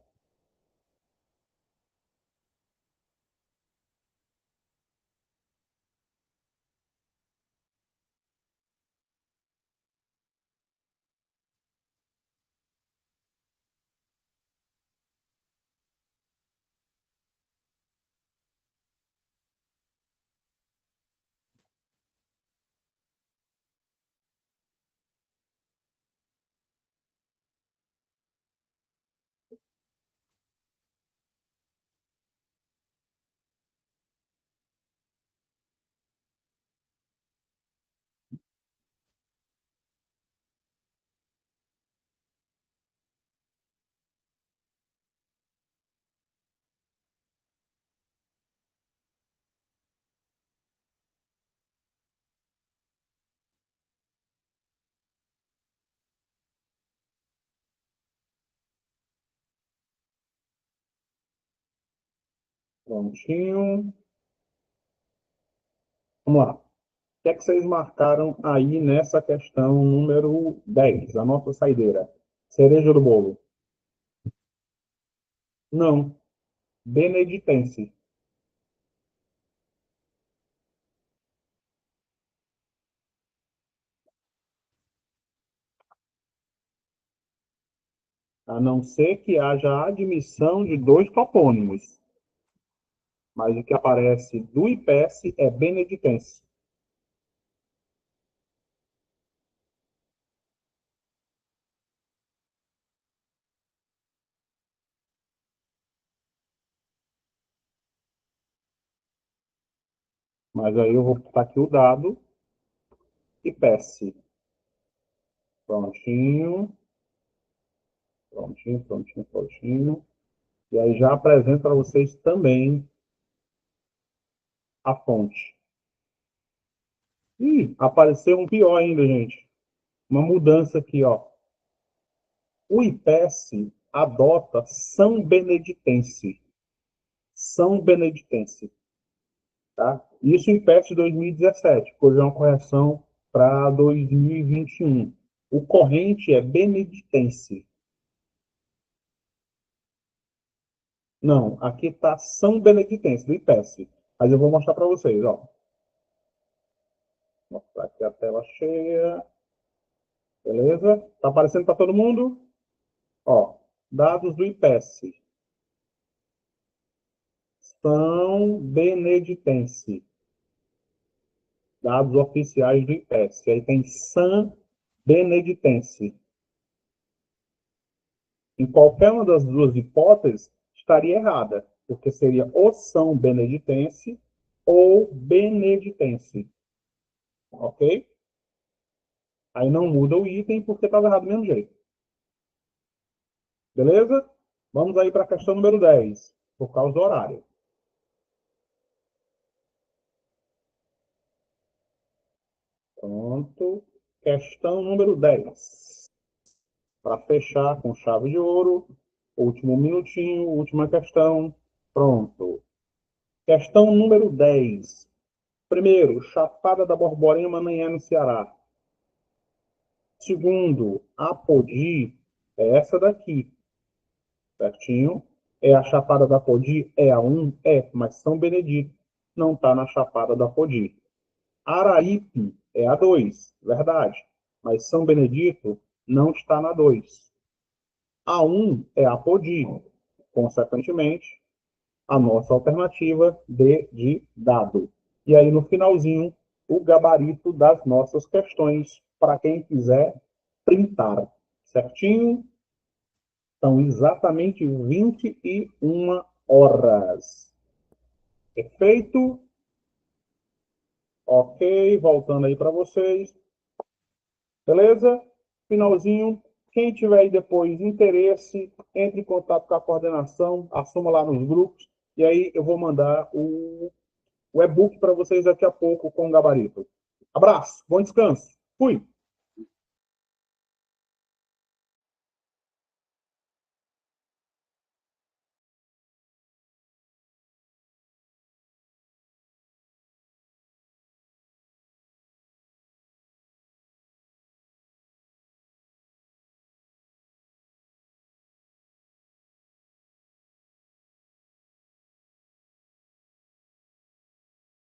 Prontinho. Vamos lá. O que é que vocês marcaram aí nessa questão número 10, a nossa saideira? Cereja do bolo. Não. Beneditense. A não ser que haja a admissão de dois topônimos. Mas o que aparece do IPES é beneditense. Mas aí eu vou botar aqui o dado IPES. Prontinho. Prontinho, prontinho, prontinho. E aí já apresento para vocês também a fonte. Ih, apareceu um pior ainda, gente. Uma mudança aqui, ó. O IPES adota São Beneditense. São Beneditense. Tá? Isso em PES de 2017, que hoje é uma correção para 2021. O corrente é beneditense. Não, aqui está São Beneditense, do IPES. Mas eu vou mostrar para vocês, ó. Vou mostrar aqui a tela cheia. Beleza? Tá aparecendo para todo mundo? Ó, dados do IPES. São Beneditense. Dados oficiais do IPES. Aí tem São Beneditense. Em qualquer uma das duas hipóteses, estaria errada, porque seria ou São Beneditense ou Beneditense. Ok? Aí não muda o item porque estava errado do mesmo jeito. Beleza? Vamos aí para a questão número 10, por causa do horário. Pronto. Questão número 10. Para fechar com chave de ouro. Último minutinho, última questão. Pronto. Questão número 10. Primeiro, Chapada da Borborema, Manhã, no Ceará. Segundo, Apodi é essa daqui. Certinho? É a Chapada da Apodi? É a 1? É, mas São Benedito não está na Chapada da Apodi. Araípe é a 2, verdade. Mas São Benedito não está na 2. A 1 é Apodi. Consequentemente, a nossa alternativa D de dado. E aí, no finalzinho, o gabarito das nossas questões, para quem quiser printar. Certinho? São exatamente 21 horas. Perfeito? Ok, voltando aí para vocês. Beleza? Finalzinho. Quem tiver aí depois interesse, entre em contato com a coordenação, assuma lá nos grupos, e aí eu vou mandar o e-book para vocês daqui a pouco com o gabarito. Abraço, bom descanso. Fui!